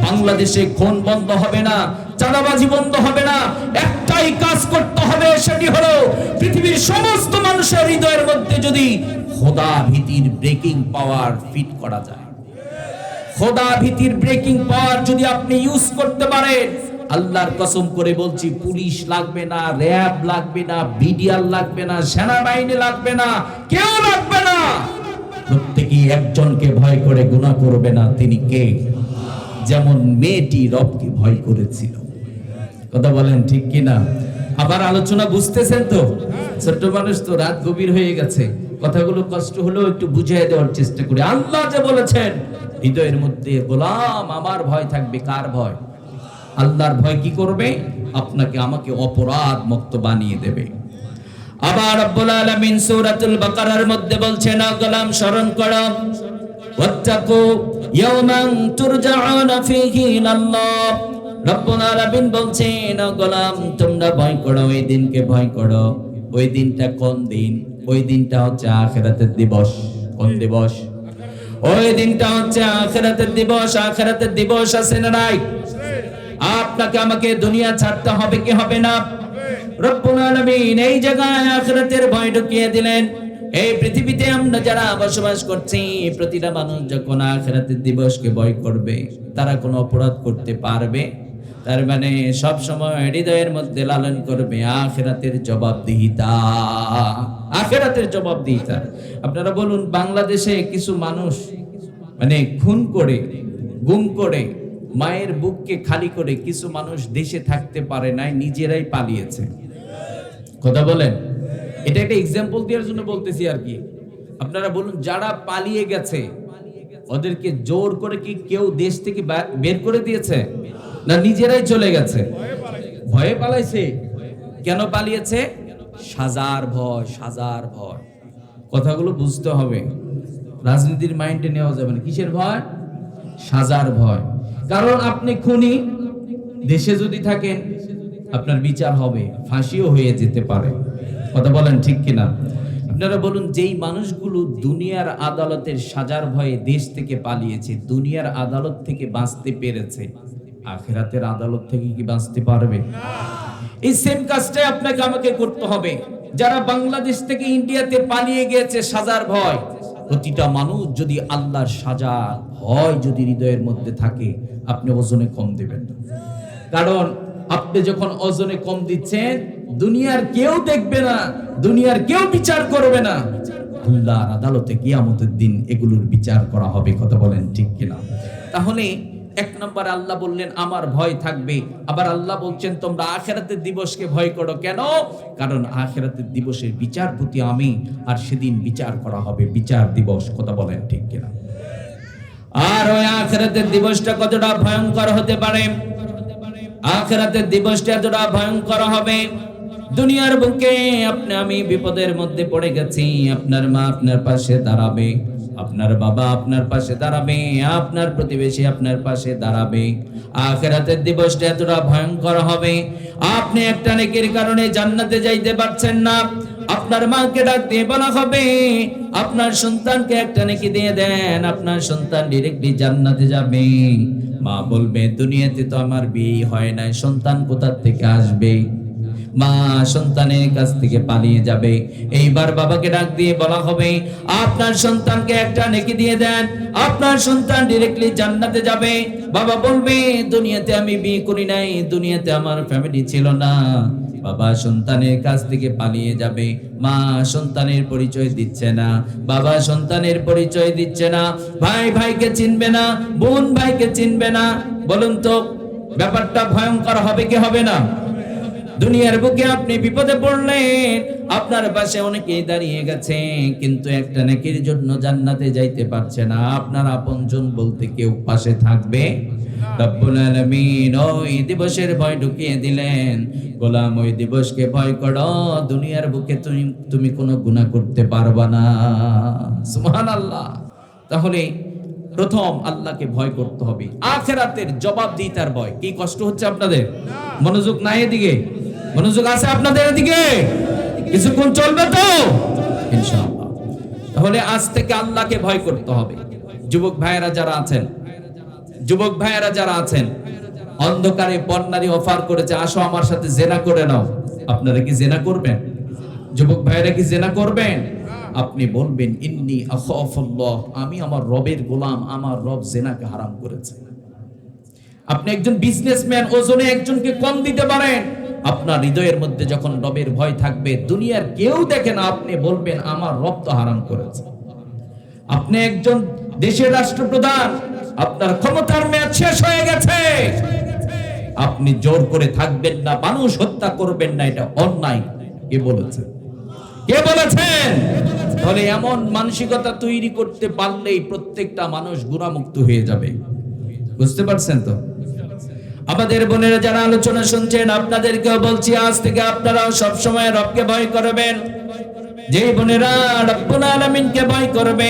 বাংলাদেশে খুন বন্ধ হবে না, চাঁদাবাজি বন্ধ হবে না। একটাই কাজ করতে হবে, সেটি হলো পৃথিবীর সমস্ত মানুষের হৃদয়ের মধ্যে যদি খোদা ভীতির ব্রেকিং পাওয়ার ফিট করা যায়, খোদা ভীতির ব্রেকিং পাওয়ার যদি আপনি ইউজ করতে পারেন, আল্লাহর কসম করে বলছি, পুলিশ লাগবে না, র্যাব লাগবে না, বিডিআর লাগবে না, সেনাবাহিনী লাগবে না, কেউ লাগবে না। প্রত্যেকেই একজনকে ভয় করে গুনাহ করবে না। তিনি কে? যেমন মেয়েটি রবকে ভয় করেছিল। কথা বলেন ঠিক কিনা? আবার আলোচনা বুঝতেছেন তো? ছোট্ট মানুষ তো, রাত গভীর হয়ে গেছে, কথাগুলো কষ্ট হলেও একটু বুঝিয়ে দেওয়ার চেষ্টা করি। আল্লাহ যে বলেছেন, হৃদয়ের মধ্যে গোলাম আমার ভয় থাকবে। কার ভয়? আল্লাহর ভয় কি করবে? আপনাকে আমাকে অপরাধ মুক্ত বানিয়ে দেবে। আবার রব্বুল আলামিন সূরাতুল বাকারার মধ্যে বলছেন, গোলাম স্মরণ করো, ওয়াত্তাকু ইয়াওমান তুরজাউনা ফীহি ইলাল্লাহ। রব্বুল আলামিন বলছেন, গোলাম তোমরা ভয় করো, ওই দিনকে ভয় করো। ওই দিনটা কোন দিন? ওই দিনটা হচ্ছে আখিরাতের দিবস। কোন দিবস? ওই দিনটা হচ্ছে আখিরাতের দিবস। আখিরাতের দিবস আছে না নাই? আপনাকে আমাকে দুনিয়া ছাড়তে হবে কি হবে না? রব্বুল আলামিন এই জায়গায় আখিরাতের ভয় ঢুকিয়ে দিলেন। এই পৃথিবীতে আমরা যারা বসবাস করছি, প্রতিটা মানুষ যখন আখিরাতের দিবসকে ভয় করবে, তারা কোনো অপরাধ করতে পারবে? তার মানে সব সময় হৃদয়ের মধ্যে লালন করবে আখিরাতের জবাবদিহিতা, আখিরাতের জবাবদিহিতা। আপনারা বলুন, বাংলাদেশে কিছু মানুষ মানে খুন করে, গুম করে, মায়ের বুককে খালি করে কিছু মানুষ দেশে থাকতে পারে নাই, নিজেরাই পালিয়েছে। কথা বলেন, এটা একটা এক্সাম্পল দেওয়ার জন্য বলতেছি আর কি। আপনারা বলুন, যারা পালিয়ে গেছে ওদেরকে জোর করে কি কেউ দেশ থেকে বের করে দিয়েছে? না, নিজেরাই চলে গেছে। ভয়ে পালাইছে। কেন পালিয়েছে? সাজার ভয়, সাজার ভয়। কথাগুলো বুঝতে হবে, রাজনীতির মাইন্ডে নেওয়া যাবে না। কিসের ভয়? সাজার ভয়। কারণ আপনি খুনি, দেশে যদি থাকেন আপনার বিচার হবে, ফাঁসিও হয়ে যেতে পারে। কথা বলেন ঠিক কিনা? আপনারা বলুন, যেই মানুষগুলো দুনিয়ার আদালতের সাজার ভয়ে দেশ থেকে পালিয়েছে, দুনিয়ার আদালত থেকে বাঁচতে পেরেছে, আখিরাতের আদালত থেকে কি বাঁচতে পারবে? এই সেম কাজটাই আপনাকে আমাকে করতে হবে। যারা বাংলাদেশ থেকে ইন্ডিয়াতে পালিয়ে গিয়েছে সাজার ভয়, প্রতিটা মানুষ যদি আল্লাহর সাজা ভয় যদি হৃদয়ের মধ্যে থাকে, আপনি ওজনে কম দেবেন না। কারণ আপনি যখন ওজনে কম দিচ্ছেন, দুনিয়ার কেউ দেখবে না, দুনিয়ার কেউ বিচার করবে না, আল্লাহর আদালতে কিয়ামতের দিন এগুলোর বিচার করা হবে। কথা বলেন ঠিক কিনা? তাহলে এক নম্বরে আল্লাহ বললেন আমার ভয় থাকবে, আবার আল্লাহ বলছেন তোমরা আখিরাতের দিবসকে ভয় করো। কেন? কারণ আখিরাতের দিবসের বিচারপতি আমি, আর সেদিন বিচার করা হবে, বিচার দিবস। কথা বলেন ঠিক কিনা? আর ওই আখিরাতের দিবসটা কতটা ভয়ঙ্কর হতে পারে, আখিরাতের দিবসটা এতটা ভয়ঙ্কর হবে, দুনিয়ার বুকে আপনি আমি বিপদের মধ্যে পড়ে গেছি, আপনার মা আপনার পাশে দাঁড়াবে, আপনার বাবা আপনার পাশে দাঁড়াবে, আপনার প্রতিবেশী আপনার পাশে দাঁড়াবে। আখিরাতের দিবসটা এতটা ভয়ঙ্কর হবে, আপনি একটা নেকির কারণে জান্নাতে যাইতে পারছেন না, আপনার মাকে ডাক দিয়ে বলা হবে আপনার সন্তানকে একটা নেকি দিয়ে দেন, আপনার সন্তান ডাইরেক্টলি জান্নাতে যাবে। মা বলবে দুনিয়াতে তো আমার বিয়ে হয় নাই, সন্তান কোথা থেকে আসবে? মা সন্তানের কাছ থেকে পালিয়ে যাবে। এইবার বাবাকে ডাক দিয়ে বলা হবে আপনার সন্তানকে একটা নেকি দিয়ে দেন, আপনার সন্তান ডাইরেক্টলি জান্নাতে যাবে। বাবা বলবে দুনিয়াতে আমি বিয়ে করি নাই, দুনিয়াতে আমার ফ্যামিলি ছিল না। বাবা সন্তানের কাছ থেকে পালিয়ে যাবে, মা সন্তানের পরিচয় দিচ্ছে না, বাবা সন্তানের পরিচয় দিচ্ছে না, ভাই ভাইকে চিনবে না, বোন ভাইকে চিনবে না। বলুন তো ব্যাপারটা ভয়ঙ্কর হবে কি হবে না? দুনিয়ার বুকে আপনি বিপদে পড়লেন, আপনার পাশে অনেকেই দাঁড়িয়ে গেছে, কিন্তু একটা নেকির জন্য জান্নাতে যাইতে পারছে না, আপনার আপনজন বলতে কেউ পাশে থাকবে? রব্বুল আলামিন ওই দিবসের ভয় ঢুকিয়ে দিলেন, গোলাম ওই দিবসকে ভয় করো, দুনিয়ার বুকে তুমি কোনো গুনাহ করতে পারবা না। সুবহানাল্লাহ। তাহলে প্রথম আল্লাহকে ভয় করতে হবে, আখিরাতের জবাবদিহিতার ভয়। কি কষ্ট হচ্ছে আপনাদের? মনোযোগ নাই এদিকে? মনোযোগ আছে আপনাদের এদিকে? কিছুক্ষণ চলবে তো ইনশাআল্লাহ। তাহলে আজ থেকে আল্লাহকে ভয় করতে হবে। যুবক ভাইয়েরা যারা আছেন, যুবক ভাইয়েরা যারা আছেন, অন্ধকারে পর্নারি অফার করেছে আসো আমার সাথে জেনা করে নাও, আপনারা কি জেনা করবেন? যুবক ভাইয়েরা কি জেনা করবেন? আপনি বলবেন ইন্নী আখাফুল্লাহ, আমি আমার রবের গোলাম, আমার রব জেনাকে হারাম করেছে। আপনি একজন বিজনেসম্যান, ওজনে একজনকে কম দিতে পারেন, আপনার হৃদয়ের মধ্যে যখন রবের ভয় থাকবে, দুনিয়ার কেউ দেখে না, আপনি বলবেন আমার রব তো হারাম করেছে। আপনি একজন দেশের রাষ্ট্রপ্রধান, আপনার ক্ষমতার মেয়াদ শেষ হয়ে গেছে, আপনি জোর করে থাকবেন না, মানুষ হত্যা করবেন না, এটা অন্যায়। কে বলেছে? কে বলেছেন? তাহলে এমন মানসিকতা তৈরি করতে পারলেই প্রত্যেকটা মানুষ গুনাহমুক্ত হয়ে যাবে। বুঝতে পারছেন তো? আমাদের বোনেরা যারা আলোচনা শুনছেন, আপনাদেরকেও বলছি আজ থেকে আপনারাও সব সময় রবকে ভয় করবেন। যে বোনেরা রব্বুল আলামিনকে ভয় করবে,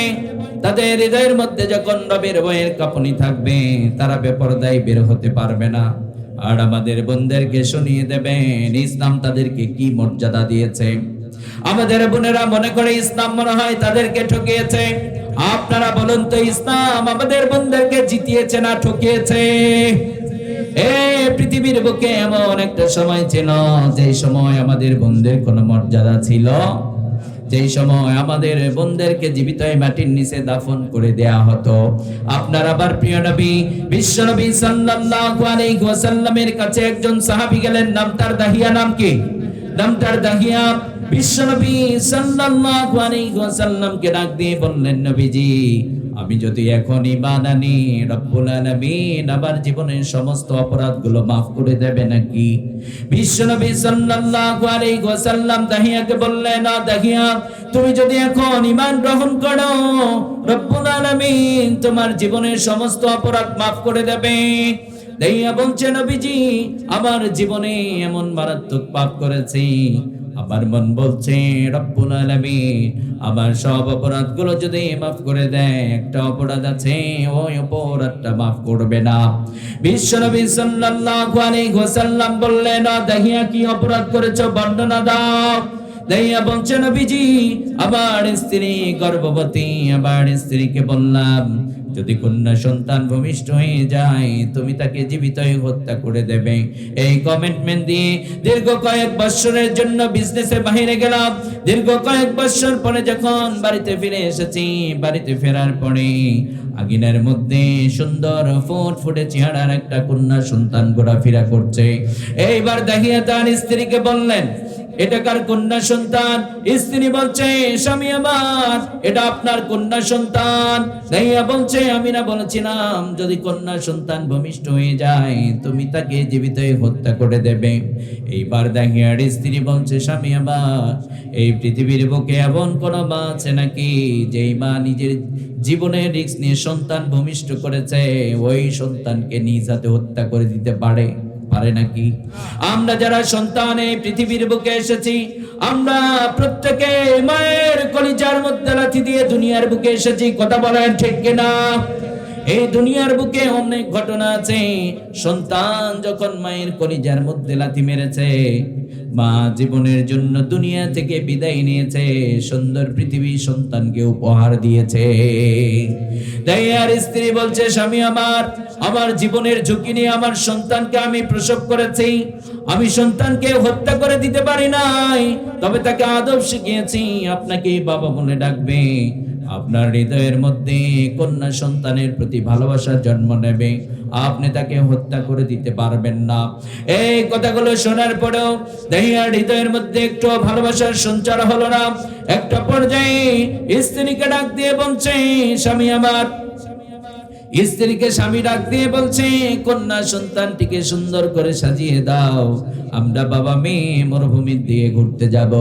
তাদের হৃদয়ের মধ্যে যখন রবের ভয়ের কাঁপুনি থাকবে, তারা বেপরদায় বের হতে পারবে না। আর আমাদের বোনদেরকে শুনিয়ে দেবেন ইসলাম তাদেরকে কি মর্যাদা দিয়েছে। আমাদের বোনেরা মনে করে ইসলাম মনে হয় তাদেরকে ঠকিয়েছে। আপনারা বলুন তো ইসলাম আমাদের বোনদেরকে জিতিয়েছে না ঠকিয়েছে? পৃথিবীর বুকে এমন একটা সময় ছিল, যে সময় আমাদের বোনদের কোনো মর্যাদা ছিল, যেই সময় আমাদের বোনদেরকে জীবিত মাটির নিচে দাফন করে দেয়া হতো। আপনার আবার প্রিয় নবী বিশ্ব নবী সাল্লাল্লাহু আলাইহি ওয়াসাল্লামের কাছে একজন সাহাবী গেলেন, নাম তার দাহিয়া। নাম কি? নাম তার দাহিয়া। বিশ্ব নবী সাল্লাল্লাহু আলাইহি ওয়াসাল্লামকে ডাক দিয়ে বললেন, নবীজি আমি যদি এখন ঈমান আনি, রব্বুল আলামিন আমার জীবনের সমস্ত অপরাধগুলো মাফ করে দেবে নাকি? বিশ্বনবী সাল্লাল্লাহু আলাইহি ওয়াসাল্লাম দাহিয়াকে বললেন, না দাহিয়া, তুমি যদি এখন ঈমান গ্রহণ করো, রব্বুল আলামিন তোমার জীবনের সমস্ত অপরাধ মাফ করে দেবে। দাহিয়া বলছে, নবীজি আমার জীবনে এমন মারাত্মক পাপ করেছি, আমার মন বলছে রব্বুল আলামিন আমার সব অপরাধগুলো যদি মাফ করে দেয়, একটা অপরাধ আছে ওই অপরাধটা মাফ করবে না। বিশ্বনবী সাল্লাল্লাহু আলাইহি ওয়াসাল্লাম বললেন, দাহিয়া কি অপরাধ করেছো বর্ণনা দাও। দাহিয়া বলছে, নবীজি আমার স্ত্রী গর্ভবতী, আমার স্ত্রীকে বললাম যদি কন্যা সন্তান ভূমিষ্ঠ হয়ে যায় তুমি তাকে জীবিত হত্যা করে দেবে। এই কমিটমেন্ট দিয়ে দীর্ঘ কয়েক বছরের জন্য বিজনেসে বাইরে গেলাম। দীর্ঘ কয়েক বছর পরে যখন বাড়িতে ফিরে এসেছি, বাড়িতে ফেরার পরে আঙিনার মধ্যে সুন্দর ফুটফুটে চেহারার একটা কন্যা সন্তান ঘোরাফেরা করছে। এইবার দাহিয়া তার স্ত্রীকে বললেন, এটা কার কন্যা সন্তান? স্ত্রী বলছে স্বামী আমার এটা আপনার কন্যা সন্তান। দাহিয়া বলছে আমি না বলেছিলাম যদি কন্যা সন্তান ভূমিষ্ঠ হয়ে যায় তুমি তাকে জীবিতই হত্যা করে দেবে। এইবার দাহিয়ার স্ত্রী বলছে স্বামী আমার এই পৃথিবীর বুকে এমন কোন মা আছে নাকি যেই মা নিজের জীবনের রিস্ক নিয়ে সন্তান ভূমিষ্ঠ করেছে ওই সন্তানকে নিজ হাতে হত্যা করে দিতে পারে নাকি? আমরা যারা সন্তান এই পৃথিবীর বুকে এসেছি আমরা প্রত্যেকে মায়ের কলিজার মধ্যে লাথি দিয়ে দুনিয়ার বুকে এসেছি, কথা বলেন ঠিক কিনা? এই দুনিয়ার বুকে অনেক ঘটনা আছে। সন্তান যখন মায়ের কলিজার মধ্যে লাথি মেরেছে, মা জীবনের জন্য দুনিয়া থেকে বিদায় নিয়েছে, সুন্দর পৃথিবী সন্তানকে উপহার দিয়েছে। তাই আর স্ত্রী বলছে স্বামী আমার জীবনের ঝুঁকি নিয়ে আমার সন্তানকে আমি প্রসব করেছি, আমি সন্তানকে হত্যা করে দিতে পারি নাই, তবে তাকে আদব শিখিয়েছি আপনাকে বাবা বলে ডাকবে। আপনার হৃদয়ের মধ্যে কন্যা সন্তানের প্রতি ভালোবাসার জন্ম নেবে, আপনি তাকে হত্যা করে দিতে পারবেন না। এই কথাগুলো শোনার পরেও দাহিয়ার হৃদয়ের মধ্যে একটু ভালোবাসার সঞ্চার হলো না। একটা পর্যায়ে স্ত্রীকে ডাক দিয়ে বলছে স্বামী আমার, স্ত্রীকে স্বামী ডাক দিয়ে বলছে কন্যা সন্তানটিকে সুন্দর করে সাজিয়ে দাও, আমরা বাবা মেয়ে মরুভূমির দিকে ঘুরতে যাব।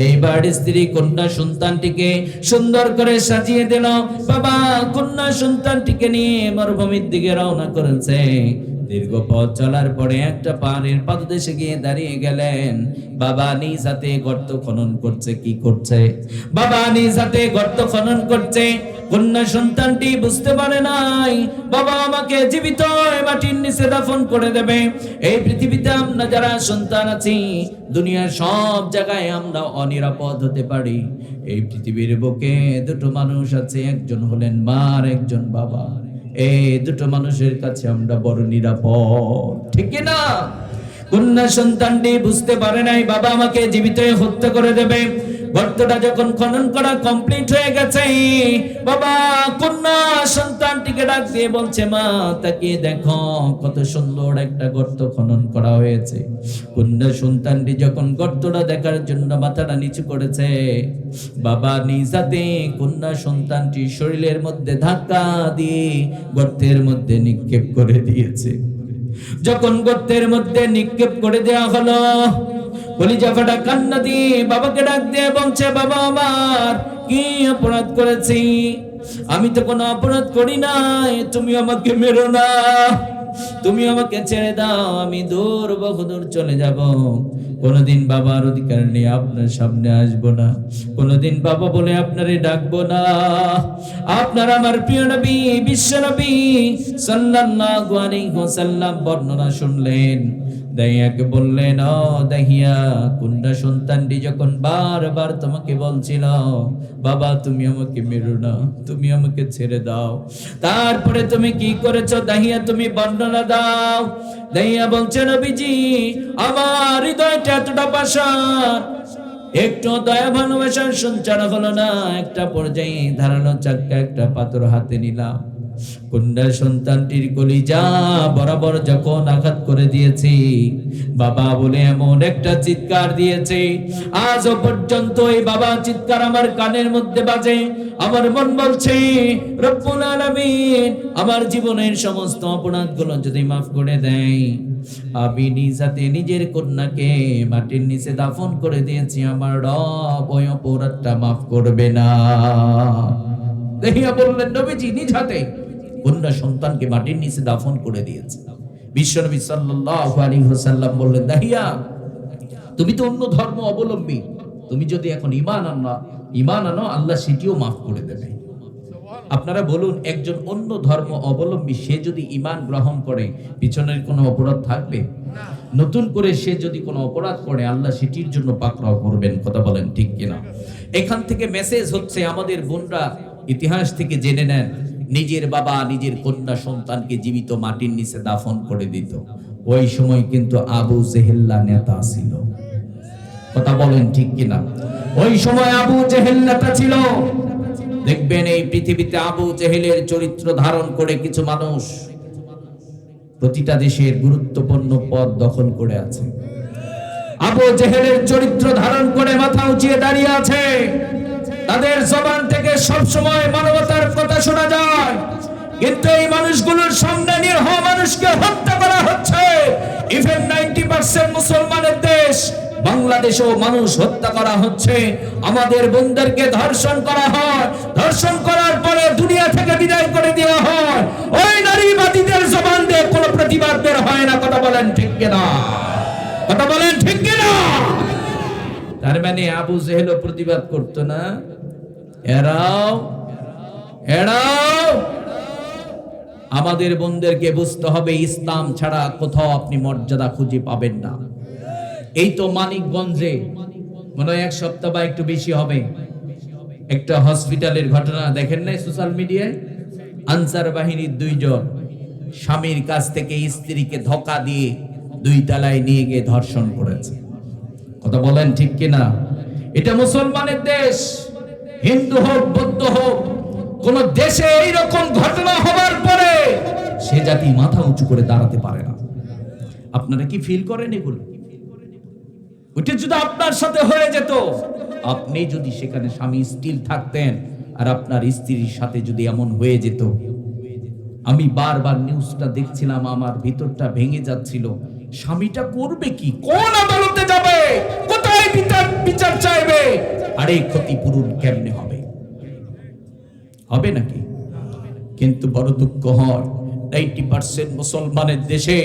এইবার স্ত্রী কন্যা সন্তানটিকে সুন্দর করে সাজিয়ে দিল। বাবা কন্যা সন্তানটিকে নিয়ে মরুভূমির দিকে রওনা করেছে। দীর্ঘ পথ চলার পরে একটা পাহাড়ের পাদদেশে গিয়ে দাঁড়িয়ে গেলেন। বাবা নিজ হাতে গর্ত খনন করছে। কি করছে? বাবা নিজ হাতে গর্ত খনন করছে। কন্যা সন্তানটি বুঝতে পারে নাই বাবা আমাকে জীবিত মাটির নিচে দাফন করে দেবে। এই পৃথিবীতে আমরা যারা সন্তান আছি দুনিয়ার সব জায়গায় আমরা অনিরাপদ হতে পারি, এই পৃথিবীর বুকে দুটো মানুষ আছে, একজন হলেন মা আর একজন বাবা। এই দুটো মানুষের কাছে আমরা বড় নিরাপদ, ঠিক না? কন্যা সন্তানটি বুঝতে পারে নাই বাবা আমাকে জীবিত হত্যা করে দেবে। গর্তটা যখন খনন করা কমপ্লিট হয়ে গেছে, বাবা কন্যা সন্তানটিকে ডাক দিয়ে বলছে মা তাকিয়ে দেখো কত সুন্দর একটা গর্ত খনন করা হয়েছে। কন্যা সন্তানটি যখন গর্তটা দেখার জন্য মাথাটা নিচু করেছে, বাবা নিজ হাতে কন্যা সন্তানটি শরীরের মধ্যে ধাক্কা দিয়ে গর্তের মধ্যে নিক্ষেপ করে দিয়েছে। যখন গর্তের মধ্যে নিক্ষেপ করে দেওয়া হলো, কলিজা ফাটা কান্না দিয়ে বাবাকে ডাক দিয়ে বলছে বাবা আমার কি অপরাধ করেছি? আমি তো কোনো অপরাধ করি নাই, তুমি আমাকে মেরো না, তুমি আমাকে ছেড়ে দাও, আমি দূর বহুদূর চলে যাব। কোনদিন বাবার অধিকার নিয়ে আপনার সামনে আসবো না, কোনদিন বাবা বলে আপনারে ডাকবো না। আপনার আমার প্রিয় নবী বিশ্ব নবী সাল্লাল্লাহু আলাইহি ওয়াসাল্লাম বর্ণনা শুনলেন। দাহিয়াকে বললেন ও দাহিয়া, কন্যা সন্তানটি যখন বারবার তোমাকে বলছিল বাবা তুমি আমাকে মেরো না, তুমি আমাকে ছেড়ে দাও, তারপরে তুমি কি করেছো দাহিয়া তুমি বর্ণনা দাও। দাহিয়া বলছে নবীজি আমার হৃদয়টা এতটা পাষাণ, একটু দয়া ভালোবাসার সঞ্চার হলো না। একটা পর্যায়ে ধারালো চাক্কা একটা পাথর হাতে নিলাম, কন্যা সন্তানটির কলিজা বরাবর যখন আঘাত করে দিয়েছি, বাবা বলে এমন একটা চিৎকার দিয়েছে আজও পর্যন্ত এই বাবা চিৎকার আমার কানের মধ্যে বাজে। আমার মন বলছে রব্বুল আলামিন আমার জীবনের সমস্ত অপরাধগুলো যদি মাফ করে দেয়, আমি নিজ হাতে নিজের কন্যাকে মাটির নিচে দাফন করে দিয়েছি, আমার রব ওই অপরাধটা মাফ করবে না। দাহিয়া বললেন নবীজি নিজ হাতে কন্যা সন্তানকে মাটির নিচে দাফন করে দিয়েছে। বিশ্বনবী সাল্লাল্লাহু আলাইহি ওয়াসাল্লাম বললেন দাহিয়া তুমি তো অন্য ধর্ম অবলম্বী, তুমি যদি এখন ঈমান আনো আল্লাহ সেটিও মাফ করে দেবে। আপনারা বলুন একজন অন্য ধর্ম অবলম্বী সে যদি ঈমান গ্রহণ করে পিছনের কোনো অপরাধ থাকবে? নতুন করে সে যদি কোনো অপরাধ করে আল্লাহ সেটির জন্য পাকড়াও করবেন, কথা বলেন ঠিক কিনা? এখান থেকে মেসেজ হচ্ছে আমাদের বোনরা ইতিহাস থেকে জেনে নেন নিজের বাবা নিজের কন্যা সন্তানকে জীবিত মাটির নিচে দাফন করে দিত। ওই সময় কিন্তু আবু জেহেল্লা নেতা ছিল, কথা বলেন ঠিক কিনা? ওই সময় আবু জেহেল নেতা ছিল। দেখবেন এই পৃথিবীতে আবু জেহেলের চরিত্র ধারণ করে কিছু মানুষ প্রতিটা দেশের গুরুত্বপূর্ণ পদ দখল করে আছে। আবু জেহেলের চরিত্র ধারণ করে মাথা উঁচিয়ে দাঁড়িয়ে আছে। তাদের জবান থেকে সবসময় মানবতার কথা শোনা যায়, কিন্তু এই মানুষগুলোর সামনে নিরীহ মানুষকে হত্যা করা হচ্ছে। ইভেন 90% মুসলমানের দেশ বাংলাদেশেও মানুষ হত্যা করা হচ্ছে। আমাদের বোনদেরকে ধর্ষণ করা হয়, ধর্ষণ করার পরে দুনিয়া থেকে বিদায় করে দেওয়া হয়। ওই নারীবাদীদের জবান দিয়ে কোনো প্রতিবাদ বের হয় না। কথা বলেন ঠিক কিনা? কথা বলেন ঠিক কিনা? তার মানে আবু জেহেলও প্রতিবাদ করতো না, এরাও আমাদের বোনদেরকে বুঝতে হবে ইসলাম ছাড়া কোথাও আপনি মর্যাদা খুঁজে পাবেন না। এই তো মানিকগঞ্জে মনে হয় 1 সপ্তাহ বা একটু বেশি হবে, একটা হসপিটালের ঘটনা দেখেন নাই সোশ্যাল মিডিয়ায়? আনসার বাহিনীর 2 জন স্বামীর কাছ থেকে স্ত্রীকে ধোঁকা দিয়ে 2 তলায় নিয়ে গিয়ে ধর্ষণ করেছে। কথা বলেন ঠিক কিনা? এটা মুসলমানের দেশ, হিন্দু হোক বৌদ্ধ হোক, কোন দেশে এইরকম ঘটনা হবার পরে সে জাতি মাথা উঁচু করে দাঁড়াতে পারে না। আপনারা কি ফিল করেন এগুলো? ওইটা যদি আপনার সাথে হয়ে যেত, আপনি যদি সেখানে স্বামী স্টিল থাকতেন আর আপনার স্ত্রীর সাথে যদি এমন হয়ে যেত, আমি বারবার নিউজটা দেখছিলাম, আমার ভিতরটা ভেঙে যাচ্ছিল। স্বামীটা করবে কি? কোন আদালতে যাবে? কোথায় বিচার চাইবে? আর এই ক্ষতিপূরণ কেমনে হবে? হবে নাকি? কিন্তু বড় দুঃখ হয় 90% মুসলমানের দেশে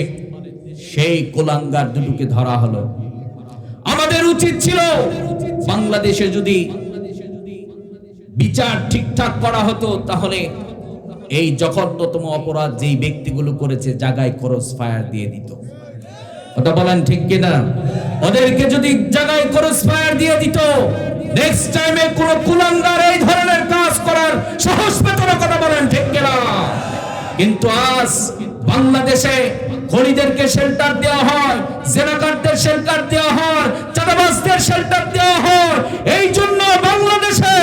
সেই কুলাঙ্গার দুটোকে ধরা হলো। আমাদের উচিত ছিল বাংলাদেশে যদি বিচার ঠিকঠাক করা হতো, তাহলে এই জঘন্যতম অপরাধ যেই ব্যক্তিগুলো করেছে জায়গায় ক্রস ফায়ার দিয়ে দিত। কথা বলেন ঠিক কিনা? ওদেরকে যদি জায়গায় ক্রস ফায়ার দিয়ে দিত, নেক্সট টাইমে কোন কুলাঙ্গার এই ধরনের কাজ করার সাহস পেত না। কথা বলেন ঠিক কিনা? কিন্তু আজ বাংলাদেশে খনিদেরকে শেল্টার দেওয়া হয়, জেনাকারদের শেল্টার দেওয়া হয়, চাঁদাবাজদের শেল্টার দেওয়া হয়। এই জন্য বাংলাদেশে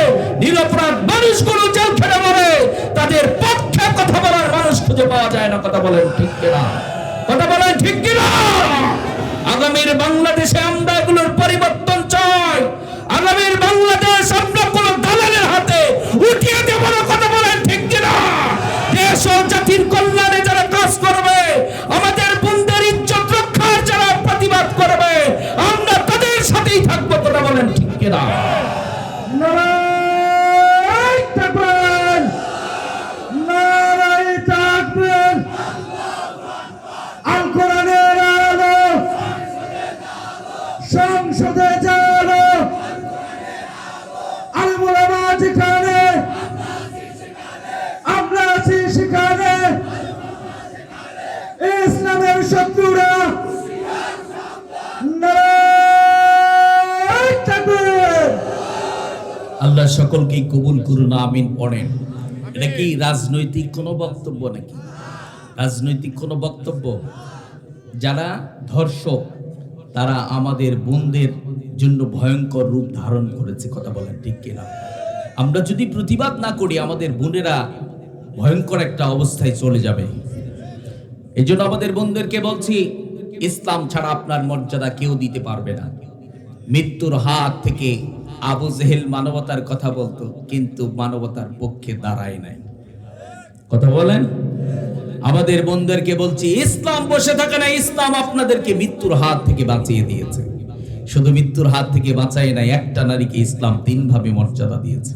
নিরপরাধ মানুষগুলো জেল খেটে মরে, তাদের পক্ষে কথা বলার মানুষ খুঁজে পাওয়া যায় না। কথা বলেন ঠিক কিনা? কথা বলেন ঠিক কিনা? আগামীর বাংলাদেশে আমরা এগুলোর পরিবর্তন চাই। আগামীর বাংলাদেশ আমরা কোন দালালের হাতে উঠিয়ে দেব না। কথা বলেন ঠিক কিনা? দেশ ও জাতির কল্যাণে যারা কাজ করবে, আমাদের বোনদের ইজ্জত রক্ষার যারা প্রতিবাদ করবে, আমরা তাদের সাথেই থাকবো। কথা বলেন ঠিক কিনা? নারায়ে তাকবীর, নারায়ে তাকবীর। আল কোরআনের আলো সংসদে জালো, আল উলামা যেখানে, আমরা আছি সেখানে। ইসলামের শত্রুরা নারায়ে তাকবীর। আল্লাহ সকলকে কবুল করুন, আমিন পড়েন। এটা কি রাজনৈতিক কোনো বক্তব্য নাকি? রাজনৈতিক কোনো বক্তব্য? যারা ধর্ষক তারা আমাদের বোনদের জন্য ভয়ঙ্কর রূপ ধারণ করেছে। কথা বলেন ঠিক কিনা? আমরা যদি প্রতিবাদ না করি, আমাদের বোনেরা ভয়ঙ্কর একটা অবস্থায় চলে যাবে। এই জন্য আমাদের বোনদেরকে বলছি, ইসলাম ছাড়া আপনার মর্যাদা কেউ দিতে পারবে না। মৃত্যুর হাত থেকে আবু জেহেল মানবতার কথা বলতো, কিন্তু মানবতার পক্ষে দাঁড়ায় নাই। কথা বলেন। আমাদের বোনদেরকে বলছি, ইসলাম বসে থাকে না, ইসলাম আপনাদেরকে মৃত্যুর হাত থেকে বাঁচিয়ে দিয়েছে। শুধু মৃত্যুর হাত থেকে বাঁচায় নাই, একটা নারীকে ইসলাম 3 ভাবে মর্যাদা দিয়েছে।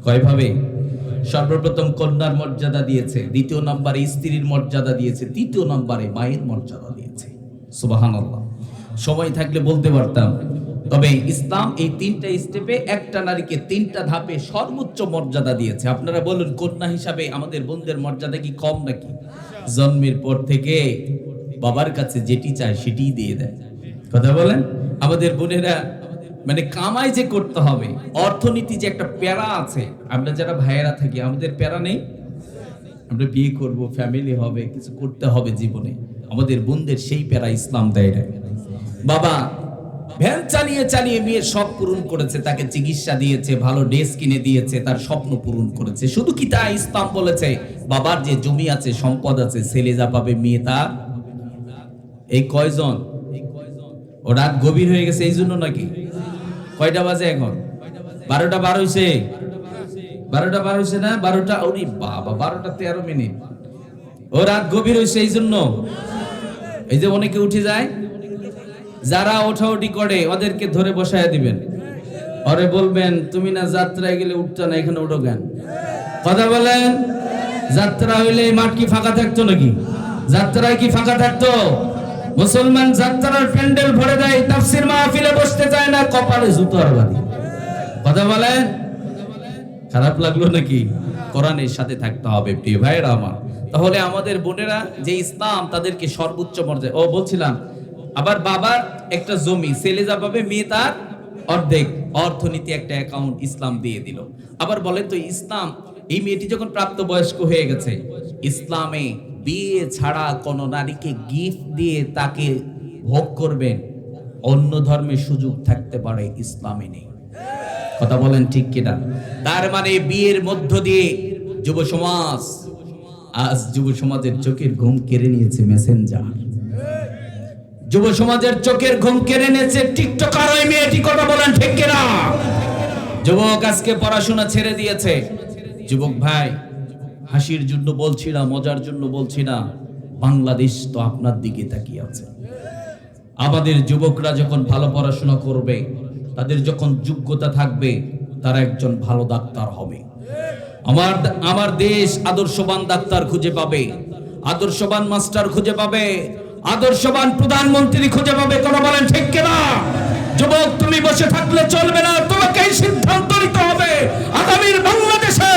কয় ভাবে? সর্বপ্রথম কন্যার মর্যাদা দিয়েছে, দ্বিতীয় নম্বরে স্ত্রীর মর্যাদা দিয়েছে, তৃতীয় নম্বরে মায়ের মর্যাদা দিয়েছে। সুবহানাল্লাহ। সময় থাকলে বলতে পারতাম, তবে ইসলাম এই 3টা স্টেপে একটা নারীকে 3টা ধাপে সর্বোচ্চ মর্যাদা দিয়েছে। আপনারা বলুন, কন্যা হিসাবে আমাদের বোনদের মর্যাদা কি কম নাকি? জন্মের পর থেকে বাবার কাছে যেটি চায় সেটিই দিয়ে দেয়। কথা বলেন। আমাদের বোনেরা মানে কামাই যে করতে হবে, অর্থনীতি যে একটা প্যারা আছে। আমরা যারা ভাইয়েরা থাকি, আমাদের প্যারা নেই? আমরা বিয়ে করব, ফ্যামিলি হবে, কিছু করতে হবে জীবনে। আমাদের বোনদের সেই প্যারা ইসলাম দেয় না। বাবা ভ্যান চালিয়ে চালিয়ে মেয়ের শখ পূরণ করেছে, তাকে চিকিৎসা দিয়েছে, ভালো ড্রেস কিনে দিয়েছে, তার স্বপ্ন পূরণ করেছে। শুধু কি তাই? ইসলাম বলেছে বাবার যে জমি আছে, সম্পদ আছে, ছেলে যা পাবে মেয়ে তার। এই কয়জন? ও রাত গভীর হয়ে গেছে এই জন্য নাকি? কয়টা বাজে এখন? 12টা বার হইছে। 12টা বার হইছে না? 12টা, ওরে বাবা, 12টা 13 মিনিট। ও রাত গভীর হইছে এই জন্য। এই যে অনেকে উঠে যায়, যারা ওঠাউঠি করে ওদেরকে ধরে বসায় দিবেন, ওরে বলবেন তুমি না যাত্রায় গেলে উঠতো না, এখানে উঠো কেন? কথা বলেন। যাত্রা হইলে এই মাঠ কি ফাঁকা থাকতো নাকি? যাত্রায় কি ফাঁকা থাকতো? মুসলমান যাত্রার প্যান্ডেল ভরে দেয়, তাফসীর মাহফিলে বসতে চায় না, কপালে জুতোর বাড়ি। কথা বলেন। খারাপ লাগলো নাকি? কোরআনের সাথে থাকতে হবে প্রিয় ভাইরা আমার। তাহলে আমাদের বোনেরা যে ইসলাম তাদেরকে সর্বোচ্চ মর্যাদা। ও বলছিলাম, আবার বাবার একটা জমি, ছেলে যা পাবে মেয়ে তার অর্ধেক, অর্থনীতি একটা অ্যাকাউন্ট ইসলাম দিয়ে দিল। আবার বলেন তো ইসলাম, এই মেয়েটি যখন প্রাপ্তবয়স্ক হয়ে গেছে, ইসলামে বিয়ে ছাড়া কোন নারীকে গিফট দিয়ে তাকে ভোগ করবেন অন্য ধর্মের সুযোগ থাকতে পারে, ইসলামে নেই। কথা বলেন ঠিক কিনা? তার মানে বিয়ের মধ্য দিয়ে যুব সমাজ, আজ যুব সমাজের চোখের ঘুম কেড়ে নিয়েছে মেসেঞ্জার, যুব সমাজের চোখের ঘুম কেড়ে নিয়েছে টিকটকার ওই মেয়েটি। কথা বলেন ঠিক কিনা? যুবক আজকে পড়াশোনা ছেড়ে দিয়েছে। যুবক ভাই, হাসির জন্য বলছি না, মজার জন্য বলছি না, বাংলাদেশ তো আপনার দিকে তাকিয়ে আছে। আমাদের যুবকরা যখন ভালো পড়াশোনা করবে, তাদের যখন যোগ্যতা থাকবে, তারা একজন ভালো ডাক্তার হবে। আমার দেশ আদর্শবান ডাক্তার খুঁজে পাবে, আদর্শবান মাস্টার খুঁজে পাবে, আদর্শবান প্রধানমন্ত্রী খুঁজে পাবে। কোন বলেন ঠিক কিনা? যুবক, তুমি বসে থাকলে চলবে না, তোমাকে সিদ্ধান্ত নিতে হবে। আগামীর বাংলাদেশে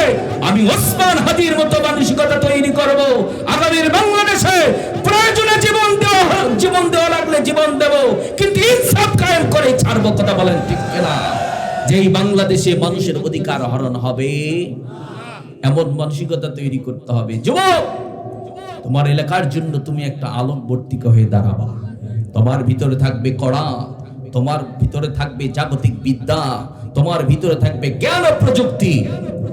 আমি ওসমান হাদির মতো মানসিকতা তৈরি করব। আগামীর বাংলাদেশে প্রয়োজনে জীবন দেওয়া লাগলে জীবন দেব, কিন্তু ইনসাফ কায়েম করে ছাড়বো। কথা বলেন ঠিক কিনা? যেই বাংলাদেশে মানুষের অধিকার হরণ হবে, এমন মানসিকতা তৈরি করতে হবে। যুবক, তোমার এলাকার জন্য তুমি একটা আলোকবর্তিকা হয়ে দাঁড়াবা। তোমার ভিতরে থাকবে কোরআন, তোমার ভিতরে থাকবে জাগতিক বিদ্যা, তোমার ভিতরে থাকবে জ্ঞান ও প্রযুক্তি।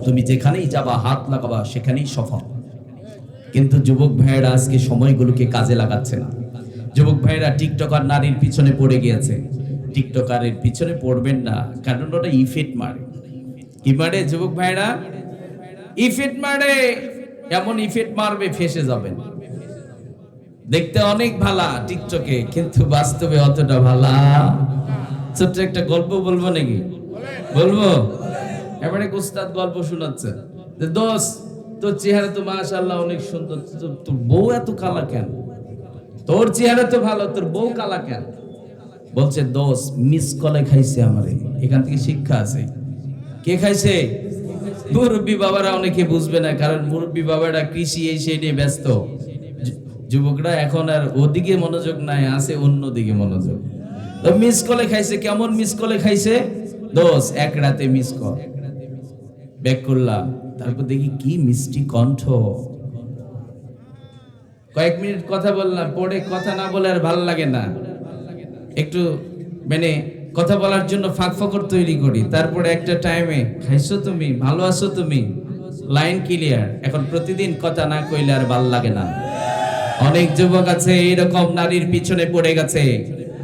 তুমি যেখানেই যাবা, হাত লাগাবা, সেখানেই সফল। কিন্তু যুবক ভাইয়েরা আজকে সময়গুলোকে কাজে লাগাচ্ছে না। যুবক ভাইয়েরা টিকটকার নারীর পিছনে পড়ে গিয়েছে। টিকটকারের পিছনে পড়বেন না, কারণ ওটা ইফেক্ট মারে। কি মারে যুবক ভাইয়েরা? ইফেক্ট মারে। এমন ইফেক্ট মারবে ফেসে যাবেন। দেখতে অনেক ভালা টিকটকে, কিন্তু বাস্তবে অতটা ভালা। ছোট্ট একটা গল্প বলবো নাকি? বলবো। এবারে উস্তাদ গল্প শোনাচ্ছে, দোস্ত তোর চেহারা তো মাশাআল্লাহ অনেক সুন্দর, তোর বউ এত কালা কেন? তোর চেহারা তো ভালো, তোর বউ কালা কেন? বলছে দোস্ত মিস কলে খাইছে আমারে। এখান থেকে শিক্ষা আছে। কে খাইছে? মুরব্বী বাবারা অনেকে বুঝবে না, কারণ মুরব্বী বাবারা কৃষি এই সেই নিয়ে ব্যস্ত। যুবকরা এখন আর ওদিকে মনোযোগ নাই, আছে অন্যদিকে মনোযোগ। তো মিস কলে খাইছে। কেমন মিস কলে খাইছে? দোস্ত এক রাতে মিস কল ব্যাক করলাম, তারপর দেখি কি মিষ্টি কণ্ঠ। কয়েক মিনিট কথা বললাম, পরে কথা না বলে আর ভালো লাগে না, একটু মানে কথা বলার জন্য ফাঁক ফকর তৈরি করি। তারপরে একটা টাইমে খাইছো তুমি, ভালো আছো তুমি, লাইন ক্লিয়ার। এখন প্রতিদিন কথা না কইলে আর ভাল লাগে না। অনেক যুবক আছে এইরকম নারীর পিছনে পড়ে গেছে,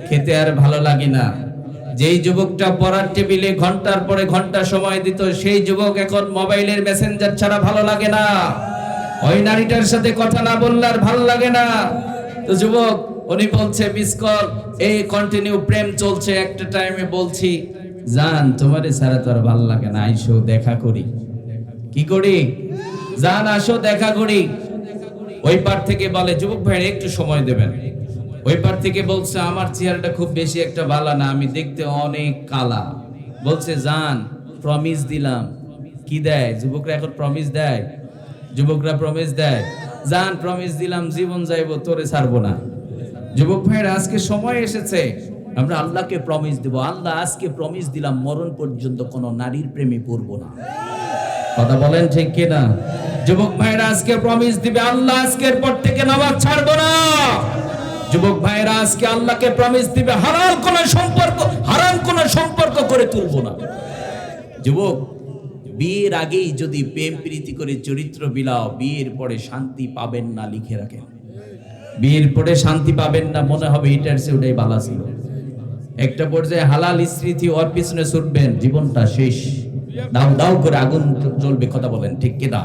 খেতে আর ভালো লাগে না। যেই যুবকটা পড়ার টেবিলে ঘন্টার পরে ঘন্টা সময় দিত, সেই যুবক এখন মোবাইলের মেসেঞ্জার ছাড়া ভালো লাগে না। ওই নারীটার সাথে কথা না বললে আর ভালো লাগে না। তো যুবক উনি বলছে মিস কল, এই কন্টিনিউ প্রেম চলছে। একটা টাইমে বলছি জান তোমারে ছাড়া তো আর ভালো লাগে না, আইসো দেখা করি। কি করি? জান আসো দেখা করি। ওই পার থেকে বলে যুবক ভাই একটু সময় দেবেন। ওই পার থেকে বলছে আমার চেহারাটা খুব বেশি একটা ভালো না, আমি দেখতে অনেক কালা। বলছে জান প্রমিস দিলাম। কি দেয় যুবকরা? এখন প্রমিস দেয়। যুবকরা প্রমিস দেয়, জান প্রমিস দিলাম জীবন যাইবো, তোরে ছাড়বো না। যুবক ভাইয়ের আজকে সময় এসেছে আমরা আল্লাহকে প্রমিস দেব। আল্লাহ আজকে প্রমিস দিলাম মরণ পর্যন্ত কোন নারীর প্রেমে পড়বো না। কথা বলেন ঠিক কিনা? যুবক ভাইরা আজকে প্রমিস দিবে, আল্লাহ আজকের পর থেকে নামাজ ছাড়বো না। যুবক ভাইরা আজকে আল্লাহকে প্রমিস দিবে, হারাম কোন সম্পর্ক করে তুলবো না। যুবক, বিয়ের আগেই যদি প্রেম প্রীতি করে চরিত্র বিলাও, বিয়ের পরে শান্তি পাবেন না। লিখে রাখেন, বিয়ের পরে শান্তি পাবেন না। মনে হবে এটার চেয়ে ওটাই ভালো ছিল। একটা পর্যায়ে হালাল স্মৃতি ওর পিছনে ছুটবেন, জীবনটা শেষ। দাউ দাউ করে আগুন জ্বলবে। কথা বলেন ঠিক কিনা?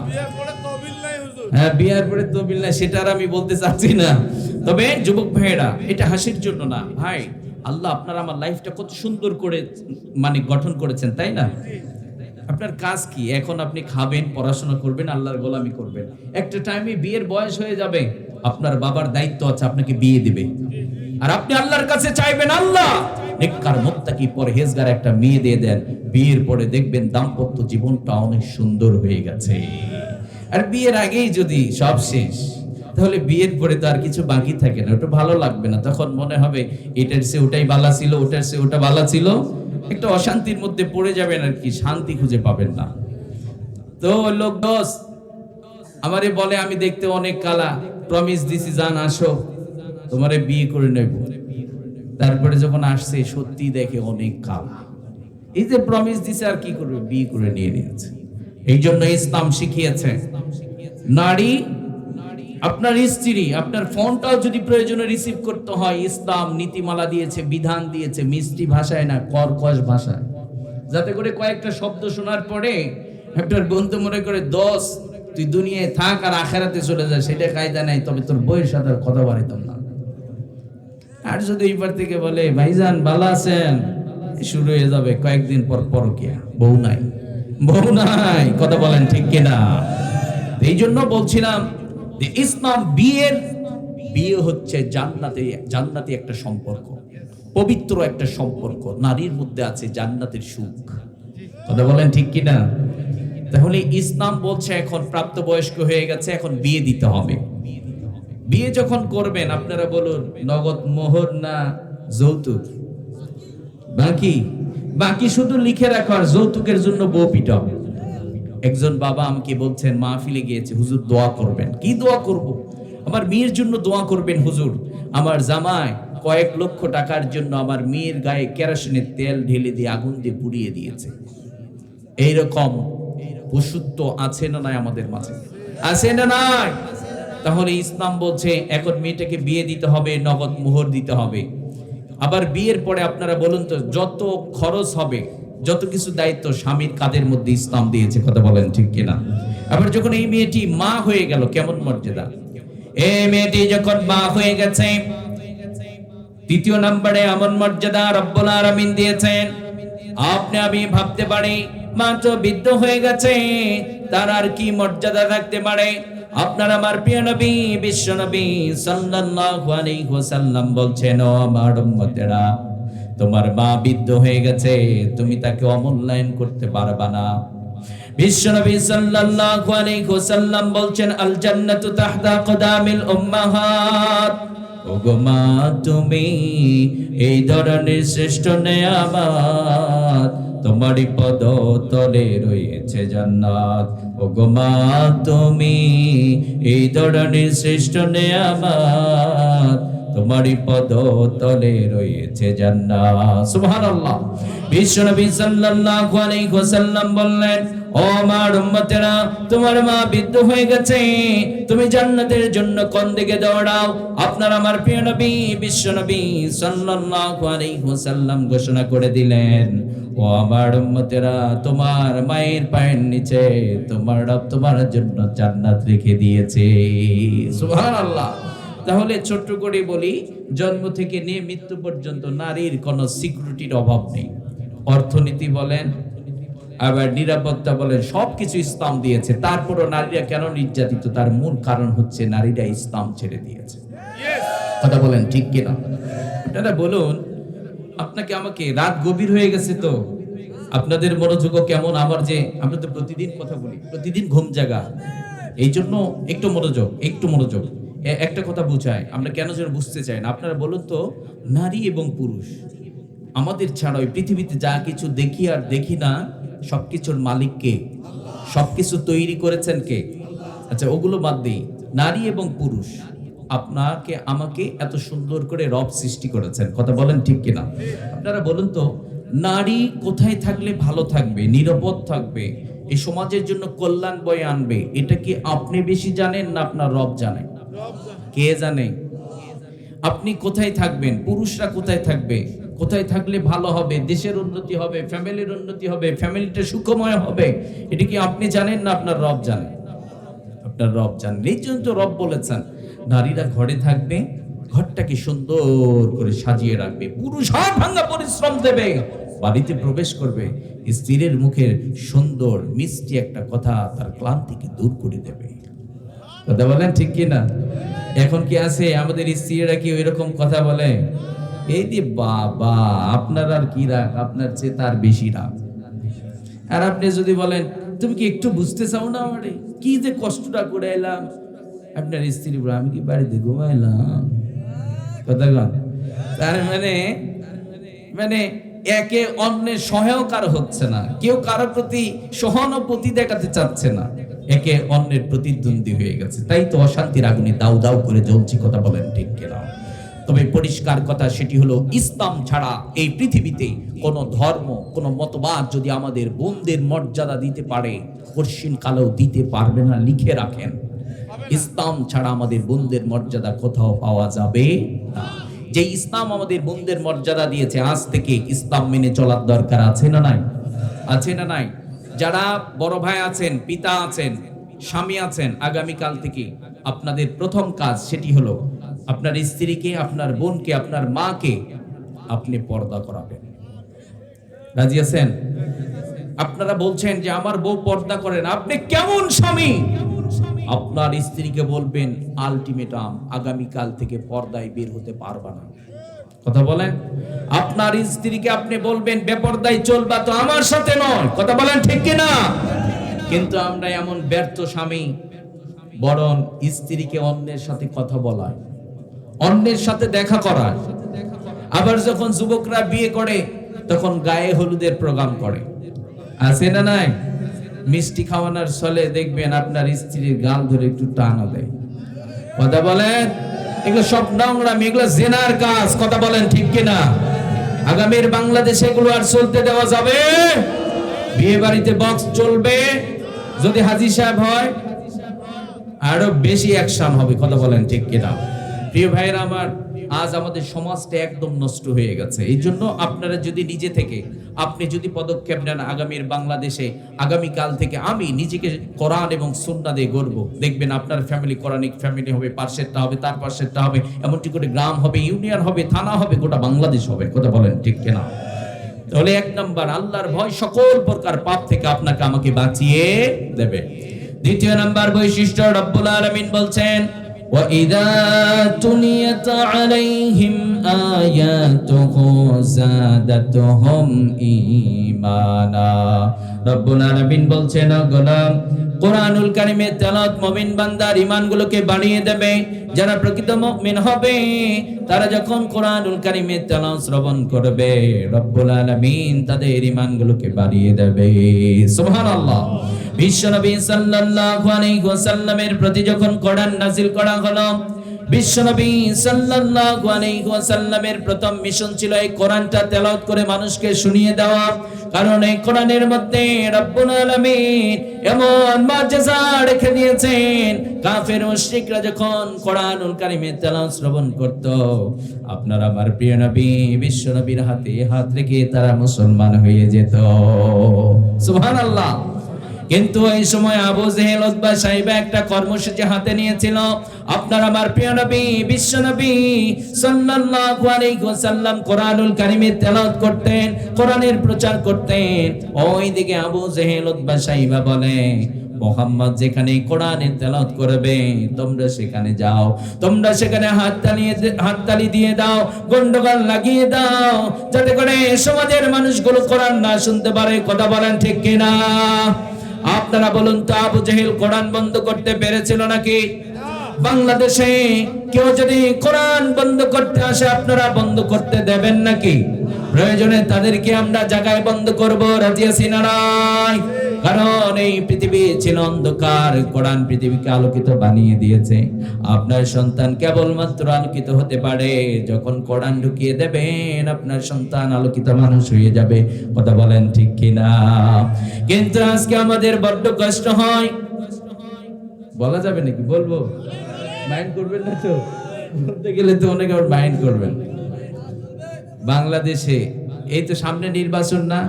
হ্যাঁ, বিয়ার পরে তবিল নাই, সেটা আর আমি বলতে চাচ্ছি না। তবে যুবক ভাইয়েরা, এটা হাসির জন্য না ভাই, আল্লাহ আপনার আমার লাইফটা কত সুন্দর করে মানে গঠন করেছেন, তাই না? আপনার কাজ কি? এখন আপনি খাবেন, পড়াশোনা করবেন, আল্লাহর গোলামি করবেন। একটা টাইমে বিয়ের বয়স হয়ে যাবে, আপনার বাবার দায়িত্ব আছে, আপনাকে বিয়ে দিবে। আর আপনি আল্লাহর কাছে চাইবেন, আল্লাহ নেককার মুত্তাকি পরহেজগার একটা মেয়ে দিয়ে দেন। বিয়ের পরে দেখবেন দাম্পত্য জীবনটা অনেক সুন্দর হয়ে গেছে। আর বিয়ের আগেই যদি সব শেষ, তাহলে বিয়ের পরে তো আর কিছু বাকি থাকে না, ওটা ভালো লাগবে না। তখন মনে হবে এটার সে ওটাই ভালো ছিল, ওটার সে ওটা ভালো ছিল। একটা অশান্তির মধ্যে পড়ে যাবেন আর কি, শান্তি খুঁজে পাবেন না। তো লোক দোষ আমারে বলে, আমি দেখতে অনেক কালা, প্রমিস দিছি জান আসো তোমারে বিয়ে করে নেব। তারপরে যখন আসছে সত্যি দেখে অনেক কালা। এই যে প্রমিস দিছে আর কি করবে, বিয়ে করে নিয়ে নিয়েছে। এই জন্য ইসলাম শিখিয়েছে, নারী আপনার স্ত্রী, আপনার ফোনটাও যদি প্রয়োজনে রিসিভ করতে হয়, ইসলাম নীতিমালা দিয়েছে, বিধান দিয়েছে, মিষ্টি ভাষায় না, কর্কশ ভাষায়, যাতে করে কয়েকটা শব্দ শোনার পরে আপনার বন্ধু মনে করে, দোষ তুই দুনিয়ায় থাক আর আখেরাতে চলে যায়, সেটা কায়দা নাই, তবে তোর বইয়ের সাথে আর কথা বাড়িতাম না। আর যদি এইবার থেকে বলে, ভাইজান ভালো আছেন, শুরু হয়ে যাবে কয়েকদিন পর পরকিয়া, বউ নাই, বউ নাই। কথা বলেন ঠিক কিনা? এই জন্য বলছিলাম যে ইসলাম বিয়ে হচ্ছে জান্নাতি একটা সম্পর্ক, পবিত্র একটা সম্পর্ক। নারীর মধ্যে আছে জান্নাতের সুখ। কথা বলেন ঠিক কিনা? তাহলে ইসলাম বলছে এখন প্রাপ্তবয়স্ক হয়ে গেছে, এখন বিয়ে দিতে হবে। বিয়ে যখন করবেন, আপনারা বলুন নগদ মোহর না যৌতুক? বাকি শুধু লিখে রাখার, যৌতুকের জন্য বউ পিটাও। একজন বাবা আমাকে বলছেন, মাহফিলে গিয়েছে, হুজুর দোয়া করবেন। কি দোয়া করব? আমার মেয়ের জন্য দোয়া করবেন হুজুর। আমার জামাই কয়েক লক্ষ টাকার জন্য আমার মেয়ের গায়ে কেরোসিনের তেল ঢেলে দিয়ে আগুন দিয়ে পুড়িয়ে দিয়েছে। এইরকম পশুত্ব আছে না নাই আমাদের মাঝে? আছে না নাই? তাহলে ইসলাম বলছে এখন মেয়েটাকে বিয়ে দিতে হবে, নগদ মোহর দিতে হবে। আবার বিয়ের পরে আপনারা বলুন তো, যত খরচ হবে, যত কিছু দায়িত্ব স্বামীর কাঁধের মধ্যে ইসলাম দিয়েছে। কথা বলেন ঠিক কিনা? আবার যখন এই মেয়েটি মা হয়ে গেল, কেমন মর্যাদা! এই মেয়েটি যখন মা হয়ে গেছে, তৃতীয় নম্বরে এমন মর্যাদা রব্বুল আলামিন দিয়েছেন, আপনি আমি ভাবতে পারি মাত্র বৃদ্ধ হয়ে গেছে, তার আর কি মর্যাদা থাকতে পারে। আপনার আমার প্রিয় নবী, বিশ্ব নবী সাল্লাল্লাহু আলাইহি ওয়াসাল্লাম বলছেন, ও আমার উম্মতেরা, তোমার মা বৃদ্ধ হয়ে গেছে, তুমি তাকে অমূল্যায়ন করতে পারবা না। বিশ্বনবী সাল্লাল্লাহু আলাইহি ওয়াসাল্লাম বলছেন, আল জান্নাতু তাহতা কদামিল উম্মাহাত। ওগো মা, তুমি এই ধরনের শ্রেষ্ঠ নেয়ামত, তোমারই পদতলে রয়েছে জান্নাত। ওগো মা, তুমি এই ধরনের শ্রেষ্ঠ নেয়ামত, তোমারই পদতলে রয়েছে জান্নাত। সুবহানাল্লাহ। বিশ্বনবী সাল্লাল্লাহু আলাইহি ওয়াসাল্লাম বললেন, ও আমার উম্মতেরা, তোমার মা বৃদ্ধ হয়ে গেছে, তুমি জান্নাতের জন্য কোন দিকে দৌড়াও? আপনার আমার প্রিয় নবী বিশ্বনবী সাল্লাল্লাহু আলাইহি ওয়াসাল্লাম ঘোষণা করে দিলেন, ও আমার উম্মতেরা, তোমার মায়ের পায়ের নিচে তোমার রব তোমার জন্য জান্নাত রেখে দিয়েছে। সুবহানাল্লাহ। তাহলে ছোট্ট করে বলি, জন্ম থেকে নিয়ে মৃত্যু পর্যন্ত নারীর কোনো সিকিউরিটির অভাব নেই। অর্থনীতি বলেন, আবার নিরাপত্তা বলেন, সবকিছু ইসলাম দিয়েছে। তারপরও নারীরা কেন নির্যাতিত? তার মূল কারণ হচ্ছে নারীরা ইসলাম ছেড়ে দিয়েছে। কথা বলেন ঠিক কিনা? আপনারা বলুন, আপনাকে আমাকে, রাত গভীর হয়ে গেছে তো আপনাদের মনোযোগও কেমন? আমার যে, আমরা তো প্রতিদিন কথা বলি, প্রতিদিন ঘুম জাগা, এই জন্য একটু মনোযোগ। একটা কথা বুঝায়, আমরা কেন যেন বুঝতে চাই না। আপনারা বলুন তো, নারী এবং পুরুষ আমাদের ছাড়া ওই পৃথিবীতে যা কিছু দেখি আর দেখি না, সবকিছুর মালিক কে? সবকিছু তৈরি করেছেন কে? আচ্ছা, ওগুলো বাদ দিই, নারী এবং পুরুষ, আপনাকে আমাকে এত সুন্দর করে রব সৃষ্টি করেছেন। কথা বলেন ঠিক কিনা? আপনারা বলুন তো, নারী কোথায় থাকলে ভালো থাকবে, নিরাপদ থাকবে, এই সমাজের জন্য কল্যাণ বয়ে আনবে, এটা কি আপনি বেশি জানেন না আপনার রব জানেন? কে জানে? আপনি কোথায় থাকবেন, পুরুষরা কোথায় থাকবে, কোথায় থাকলে ভালো হবে, দেশের উন্নতি হবে, ফ্যামিলির উন্নতি হবে, ফ্যামিলিটা সুখময় হবে, এটা কি আপনি জানেন না আপনার রব জানেন? আপনার রব জানেন। এই জন্য তো রব বলেছেন নারীরা ঘরে থাকবে, ঘরটাকে সুন্দর করে সাজিয়ে রাখবে, পুরুষ হাত ভাঙা পরিশ্রম দেবে, বাড়িতে প্রবেশ করবে, স্ত্রীর মুখের সুন্দর মিষ্টি একটা কথা তার ক্লান্তিকে দূর করে দেবে। কথা বলেন ঠিক কি না? এখন কি আছে আমাদের স্ত্রীরা কি ওইরকম কথা বলে? এই যে বাবা আপনার আর কি রাগ, আপনার চেয়ে তার বেশি রাগ। আর আপনি যদি বলেন তুমি কি একটু বুঝতে চাও না আমারে কি যে কষ্টটা করে এলাম, আপনার স্ত্রী বলে আমি কি বাড়িতে ঘুমাইলাম? কথা বল। তার মানে মানে একে অন্যের সহায়কার হচ্ছে না, কেউ কারো প্রতি সহানুভূতি দেখাতে চাচ্ছে না, একে অন্যের প্রতিদ্বন্দ্বী হয়ে গেছে। তাই তো অশান্তির আগুনে দাউ দাউ করে জ্বলছি। কথা বলেন ঠিক কিনা? তবে পরিষ্কার কথা সেটি হলো ইসলাম ছাড়া এই পৃথিবীতে কোন ধর্ম, কোন মতবাদ যদি আমাদের বোনদের মর্যাদা দিতে পারে, কঠিন কালেও দিতে পারবে না। লিখে রাখেন, ইসলাম ছাড়া আমাদের বোনদের মর্যাদা কোথাও পাওয়া যাবে না। যে ইসলাম আমাদের বোনদের মর্যাদা দিয়েছে, আজ থেকে ইসলাম মেনে চলার দরকার আছে না নাই? আছে না নাই? যারা বড় ভাই আছেন, পিতা আছেন, স্বামী আছেন, আগামীকাল থেকে আপনাদের প্রথম কাজ সেটি হলো আপনার স্ত্রীকে, আপনার বোনকে, আপনার মাকে আপনি পর্দা করাবেন। রাজি আছেন? আপনারা বলছেন যে আমার বউ পর্দা করেন, আপনি কেমন স্বামী? আপনার স্ত্রীকে বলবেন আলটিমেটাম, আগামীকাল থেকে পর্দায় বের হতে পারবা না। কথা বলেন। আপনার স্ত্রীকে আপনি বলবেন বেপর্দায় চলবা তো আমার সাথে নয়। কথা বলেন ঠিক কিনা? কিন্তু আমরা এমন ব্যর্থ স্বামী, বরং স্ত্রীকে অন্যের সাথে কথা বলায়, অন্যের সাথে দেখা করায়। আবার যখন যুবকরা বিয়ে করে তখন গায়ে হলুদের প্রোগ্রাম করে, আছে না নাই? মিষ্টি খাওয়ানোর ছলে দেখবেন আপনার স্ত্রীর গাল ধরে একটু টানা দেয়। কথা বলেন। এগুলো সব নোংরামি, এগুলো জিনার কাজ। কথা বলেন ঠিক কিনা? আগামীর বাংলাদেশে এগুলো আর চলতে দেওয়া যাবে? বিয়ে বাড়িতে বক্স চলবে, যদি হাজী সাহেব হয় আরো বেশি অ্যাকশন হবে। কথা বলেন ঠিক কিনা? প্রিয় ভাইরা আমার, আজ আমাদের সমাজটা একদম নষ্ট হয়ে গেছে। এই জন্য আপনারা যদি নিজে থেকে আপনি যদি পদক্ষেপ নেন, আগামীর বাংলাদেশে আগামীকাল থেকে আমি নিজেকে কোরআন এবং সুন্নাহ দিয়ে গড়ব, দেখবেন আপনার ফ্যামিলি কোরআনিক ফ্যামিলি হবে, পাশেরটা হবে, তার পাশেরটা হবে, এমনটি করে গ্রাম হবে, ইউনিয়ন হবে, থানা হবে, গোটা বাংলাদেশ হবে। কথা বলেন ঠিক কিনা? তাহলে এক নাম্বার, আল্লাহর ভয় সকল প্রকার পাপ থেকে আপনাকে আমাকে বাঁচিয়ে দেবে। দ্বিতীয় নাম্বার বৈশিষ্ট্য, রব্বুল আলামিন বলছেন وَإِذَا تُلِيَتْ عَلَيْهِمْ آيَاتُهُ زَادَتْهُمْ ঈমানা। রব্বুল আলামিন বলছেন, গোলাম, কোরআনুল কারীমের তেলাওয়াত মুমিন বান্দার ঈমানগুলোকে বাড়িয়ে দেবে। যারা প্রকৃত মুমিন হবে তারা যখন কোরআনুল কারীমের তেলাওয়াত শ্রবণ করবে, রব্বুল আলামিন তাদের ঈমানগুলোকে বাড়িয়ে দেবে। সুবহানাল্লাহ। বিশ্বনবী সাল্লাল্লাহু আলাইহি ওয়াসাল্লামের প্রতি যখন কোরআন নাযিল করা হলো, বিশ্বনবী সাল্লাল্লাহু আলাইহি ওয়াসাল্লামের প্রথম মিশন ছিল এই কোরআনটা তেলাওয়াত করে মানুষকে শুনিয়ে দেওয়া। কারণ এই কোরআনের মধ্যে রব্বুল আলামিন এমন মুজিজা রেখে দিয়েছেন, কাফের মুশরিকরা যখন কোরআনুল কারীমের তেলাওয়াত শ্রবণ করত, আপনার আমার প্রিয় নবী বিশ্বনবীর হাতে হাত রেখে তারা মুসলমান হয়ে যেত। সুবহানাল্লাহ। কিন্তু এই সময় আবু জেহেল, উতবা, সাইবা একটা কর্মসূচি হাতে নিয়েছিল। আপনার আমার প্রিয় নবী বিশ্বনবী সাল্লাল্লাহু আলাইহি ওয়াসাল্লাম কোরআনুল কারীমের তেলাওয়াত করতেন, কোরআনের প্রচার করতেন। ওইদিকে আবু জেহেল, উতবা, সাইবা বলে, মুহাম্মদ যেখানে কোরআনের তেলাওয়াত করবে তোমরা সেখানে যাও, তোমরা সেখানে হাততালি দিয়ে দাও, গন্ডগোল লাগিয়ে দাও, যাতে করে সমাজের মানুষগুলো কোরআন না শুনতে পারে। কথা বলেন ঠিক কিনা? আপনারা বলুন তো, আবু জেহেল কোরআন বন্ধ করতে পেরেছিল নাকি? বাংলাদেশে কেউ যদি কোরআন বন্ধ করতে আসে আপনারা বন্ধ করতে দেবেন নাকি? প্রয়োজনে তাদেরকে আমরা জায়গায় বন্ধ করব। রাজি আছি না নাই? কারণ এই পৃথিবী ছিল অন্ধকার, কোরআন পৃথিবীকে আলোকিত বানিয়ে দিয়েছে। আপনার সন্তান কেবলমাত্র আলোকিত হতে পারে যখন কোরআন ঢুকিয়ে দেবেন, আপনার সন্তান আলোকিত মানুষ হয়ে যাবে। কথা বলেন ঠিক কিনা? কিন্তু আজকে আমাদের বড্ড কষ্ট হয়। বলা যাবে নাকি? বলবো? মাইন্ড করবেন না তো? বলতে গেলে তো অনেকে আবার মাইন্ড করবেন। বাংলাদেশে এই তো সামনে নির্বাচন না,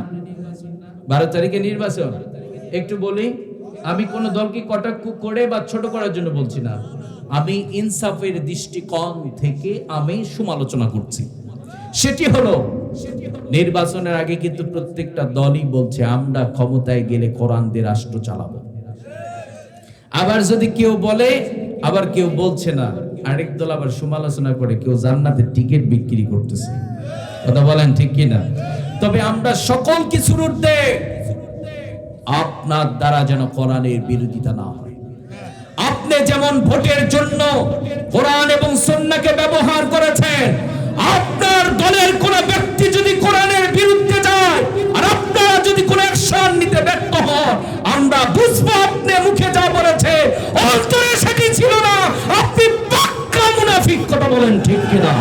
12 তারিখে নির্বাচন। একটু বলি, আমি কোন দলকে কটাক্ষ করে বা ছোট করার জন্য বলছি না, আমি ইনসাফের দৃষ্টিকোণ থেকে আমি সমালোচনা করছি। সেটি হলো নির্বাচনের আগে কিন্তু প্রত্যেকটা দলই বলছে আমরা ক্ষমতায় গেলে কোরআন দিয়ে রাষ্ট্র চালাবো। আবার যদি কেউ বলে, আবার কেউ বলছে না, আরেক দল আবার সমালোচনা করে কেউ জান্নাতের টিকিট বিক্রি করতেছে। কথা বলেন ঠিক কিনা? তবে আমরা সকল কিছুর ঊর্ধ্বে আপনার দ্বারা যেন কোরআনের বিরোধিতা না হয়। আপনি যেমন ভোটের জন্য কোরআন এবং সুন্নাহকে ব্যবহার করেছেন, আপনার দলের কোন ব্যক্তি যদি কোরআনের বিরুদ্ধে যায় আর আপনারা যদি কোন অ্যাকশন নিতে ব্যর্থ হন, আমরা বুঝবো আপনি মুখে যা বলেছে অন্তরে সেটি ছিল না, আপনি পাক্কা মুনাফিক। কথা বলেন ঠিক কিনা?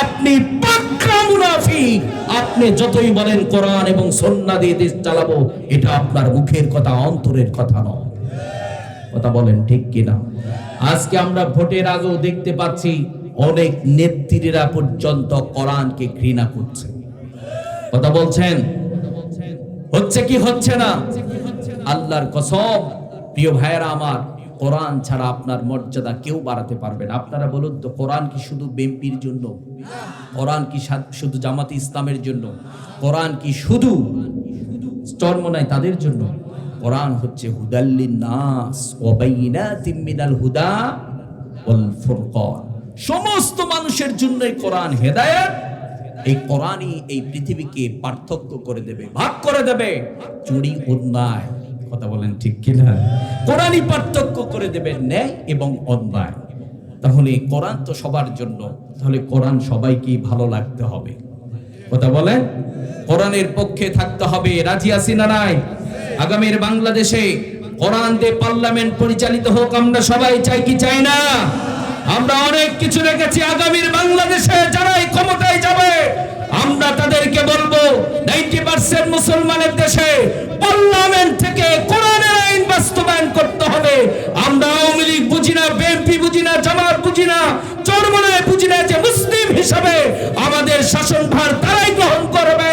আপনি পাক্কা মুনাফিক। আপনি যতই বলেন কোরআন এবং সুন্নাহ দিয়ে দেশ চালাবো, এটা আপনার মুখের কথা, অন্তরের কথা নয়। কথা বলেন ঠিক কিনা? আজকে আমরা ভোটের আগেও দেখতে পাচ্ছি অনেক নেত্রীরা পর্যন্ত কোরআনকে ঘৃণা করছে। কথা বলছেন, হচ্ছে কি হচ্ছে না? আল্লাহর কসম প্রিয় ভাইয়েরা আমার, কোরআন ছাড়া আপনার মর্যাদা কেউ বাড়াতে পারবে না। আপনারা বলুন তো, কোরআন কি শুধু বিএনপির জন্য? কোরআন কি শুধু জামাতে ইসলামের জন্য? কোরআন কি শুধু চরমনায় তাদের জন্য? কোরআন হচ্ছে হুদাল্লিন নাস ওয়া বাইয়িনাতিম মিনাল হুদা ওয়াল ফুরকান। সমস্ত মানুষের জন্যই কোরআন হেদায়েত। এই কোরআনই এই পৃথিবীকে পার্থক্য করে দেবে, ভাগ করে দেবে চুরি অন্যায়। কথা বলেন ঠিক কিনা? কোরআনই পার্থক্য করে দেবে ন্যায় এবং অন্যায়। তাহলে কোরআন তো সবার জন্য, তাহলে কোরআন সবাইকে ভালো লাগতে হবে। কথা বলেন, কোরআনের পক্ষে থাকতে হবে। রাজি আছি না নাই? আগামীর বাংলাদেশে কোরআন দিয়ে পার্লামেন্ট পরিচালিত হোক, আমরা সবাই চাই কি চাই না? আমরা অনেক কিছু রেখেছি। আগামীর বাংলাদেশে যারাই ক্ষমতায় যাবে, আমরা তাদেরকে বলবো 90% মুসলমানের দেশে পার্লামেন্ট থেকে কোরআনের আইন বাস্তবায়ন করতে হবে। আমরা আওয়ামী লীগ বুঝি না, বিএনপি বুঝি না, জামাত বুঝি না, চরমনায় বুঝি না যে মুসলিম হিসাবে আমাদের শাসনভার তারাই গ্রহণ করবে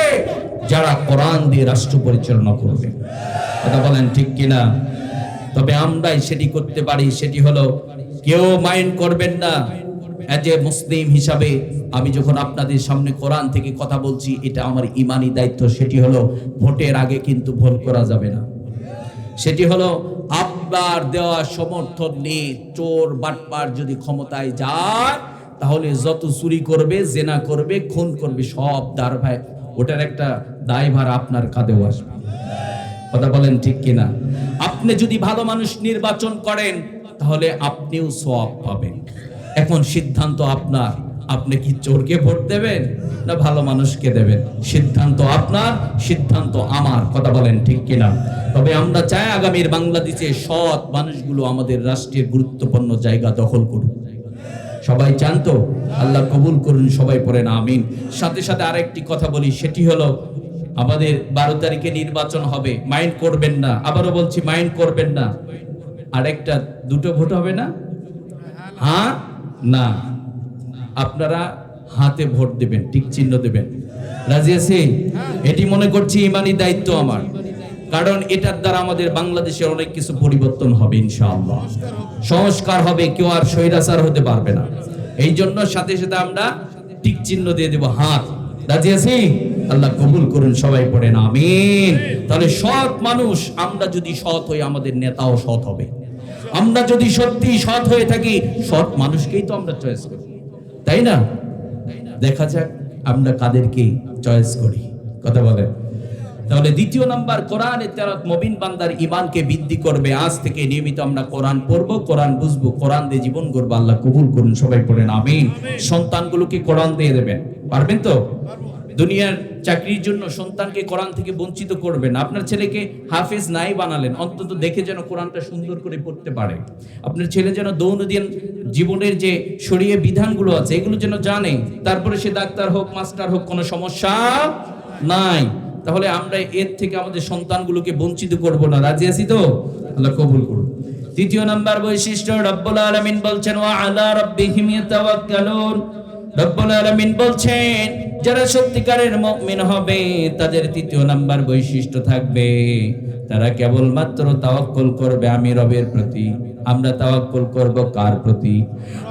যারা কোরআন দিয়ে রাষ্ট্র পরিচালনা করবে। কথা বলেন ঠিক কিনা? তবে আমরাই সেটি করতে পারি। সেটি হলো, কেউ মাইন্ড করবেন না, এজ এ মুসলিম হিসাবে আমি যখন আপনাদের সামনে কোরআন থেকে কথা বলছি, এটা আমার ইমানি দায়িত্ব। সেটি হলো, ভোটের আগে কিন্তু ভুল করা যাবে না। সেটি হলো, আপনার দেওয়া সমর্থন নিয়ে চোর বাটপার যদি ক্ষমতায় যায়, তাহলে যত চুরি করবে, জেনা করবে, খুন করবে, সব দায়, ওটার একটা দায়ভার আপনার কাঁধেও আসবে। কথা বলেন ঠিক কিনা? আপনি যদি ভালো মানুষ নির্বাচন করেন, তাহলে আপনিও সওয়াব পাবেন। এখন সিদ্ধান্ত আপনার, আপনি কি চোরকে ভোট দেবেন না ভালো মানুষকে দেবেন? সিদ্ধান্ত আপনার, সিদ্ধান্ত আমার। কথা বলেন ঠিক কিনা? তবে আমরা চাই আগামীর বাংলাদেশে সৎ মানুষগুলো আমাদের রাষ্ট্রের গুরুত্বপূর্ণ জায়গা দখল করুক। সবাই চান তো? আল্লাহ কবুল করুন, সবাই পড়েন আমিন। সাথে সাথে আরেকটি কথা বলি, সেটি হলো, আমাদের 12 তারিখে নির্বাচন হবে, মাইন্ড করবেন না। আবারও বলছি, মাইন্ড করবেন না। আরেকটা দুটো ভোট হবে না? হ্যাঁ না? আপনারা হাতে ভোট দেবেন, টিক চিহ্ন দেবেন। রাজি আছি? এটি মনে করছি ইমানি দায়িত্ব আমার, কারণ এটার দ্বারা আমাদের বাংলাদেশের অনেক কিছু পরিবর্তন হবে ইনশাআল্লাহ, সংস্কার হবে, কেউ আর স্বৈরাচার হতে পারবে না। এই জন্য সাথে সাথে আমরা টিক চিহ্ন দিয়ে দেব হাত। রাজি আছি? আল্লাহ কবুল করুন, সবাই পড়েন আমিন। তাহলে সৎ মানুষ, আমরা যদি সৎ হই, আমাদের নেতাও সৎ হবে। আমরা যদি সত্যি সৎ হয়ে থাকি, সৎ মানুষকেই তো আমরা চয়েস করি, তাই না? দেখা যাক আমরা কাদেরকে চয়েস করি। কথা বলেন। তাহলে দ্বিতীয় নাম্বার, কোরআনের তেলাওয়াত মুমিন বান্দার ঈমানকে বৃদ্ধি করবে। আজ থেকে নিয়মিত আমরা কোরআন পড়বো, কোরআন বুঝবো, কোরআন দিয়ে জীবন গড়বো। আল্লাহ কবুল করুন, সবাই পড়েন আমিন। সন্তানগুলোকে কোরআন দিয়ে দেবেন, পারবেন তো? দুনিয়ার চাকরির জন্য সন্তানকে কোরআন থেকে বঞ্চিত করবেন। আপনার ছেলেকে হাফেজ নাই বানালেন, অন্তত দেখে যেন কোরআনটা সুন্দর করে পড়তে পারে। আপনার ছেলে যেন দৈনন্দিন জীবনের যে শরীয়ত বিধানগুলো আছে এগুলো যেন জানে, তারপরে সে ডাক্তার হোক, মাস্টার হোক, কোনো সমস্যা নাই। তাহলে আমরা এর থেকে আমাদের সন্তানগুলোকে বঞ্চিত করব না। রাজি আছি তো? আল্লাহ কবুল করুন। তৃতীয় নাম্বার বৈশিষ্ট্য, রব্বুল আলামিন বলছেন, ওয়া আলা রাব্বিহিম ইয়াতাওয়াক্কালুন। রব্বুল আলামিন বলছেন যারা সত্যিকারের মুমিন হবে তাদের তৃতীয় নাম্বার বৈশিষ্ট্য থাকবে, তারা কেবলমাত্র তাওয়াক্কুল করবে আমি রবের প্রতি। আমরা তাওয়াক্কুল করব কার প্রতি?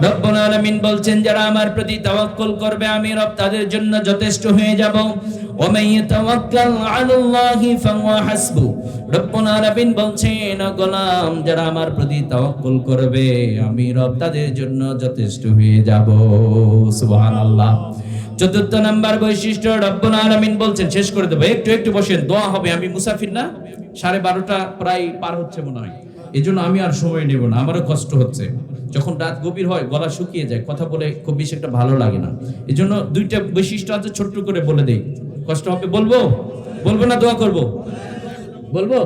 রব্বুল আলামিন বলছেন যারা আমার প্রতি তাওয়াক্কুল করবে আমি রব তাদের জন্য যথেষ্ট হয়ে যাব। ওয়া মান ইয়াতাওয়াক্কাল আলাল্লাহি ফাহুয়া হাসবু। রব্বুল আলামিন বলছেন গোলাম যারা আমার প্রতি তাওয়াক্কুল করবে আমি রব তাদের জন্য যথেষ্ট হয়ে যাব। সুবহানাল্লাহ। চতুর্থ নাম্বার বৈশিষ্ট্য রব্বুল আলামিন বলছেন, শেষ করে দেব, একটু বসেন, দোয়া হবে। আমি মুসাফির না, 12:30 প্রায় পার হচ্ছে মনে হয়, এই জন্য আমি আর সময় নেব না, আমারও কষ্ট হচ্ছে। যখন রাত গভীর হয় গলা শুকিয়ে যায়, কথা বলে খুব বেশি একটা ভালো লাগে না। এই জন্য 2টা বৈশিষ্ট্য আছে, ছোট্ট করে বলে দেই। কষ্ট হবে, বলবো না দোয়া করব? বলবো।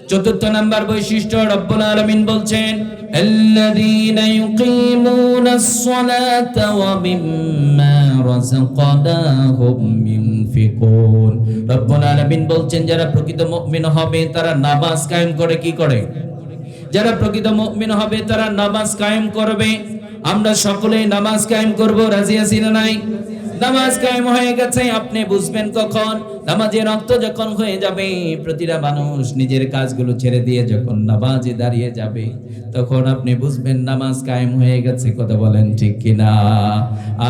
চতুর্থ নাম্বার বৈশিষ্ট্য রব্বুল আলামিন বলছেন আল্লাযীনা ইউকিমুনাস সালাতা ওয়া মিম্মা রাযাকনাহুম ইউনফিকুন। রব্বুল আলামিন বলছেন যারা প্রকৃত মুমিন হবে তারা নামাজ কায়েম করে। কি করে? যারা প্রকৃত মুমিন হবে তারা নামাজ কায়েম করবে। আমরা সকলেই নামাজ কায়েম করব, রাজি আছি না নাই? নামাজ কায়েম হয়ে গেছে, আপনি বুঝবেন কখন? নামাজের রক্ত যখন হয়ে যাবে, প্রতিটা মানুষ নিজের কাজগুলো ছেড়ে দিয়ে যখন নামাজে দাঁড়িয়ে যাবে, তখন আপনি বুঝবেন নামাজ কায়েম হয়ে গেছে। কথা বলেন ঠিক কিনা?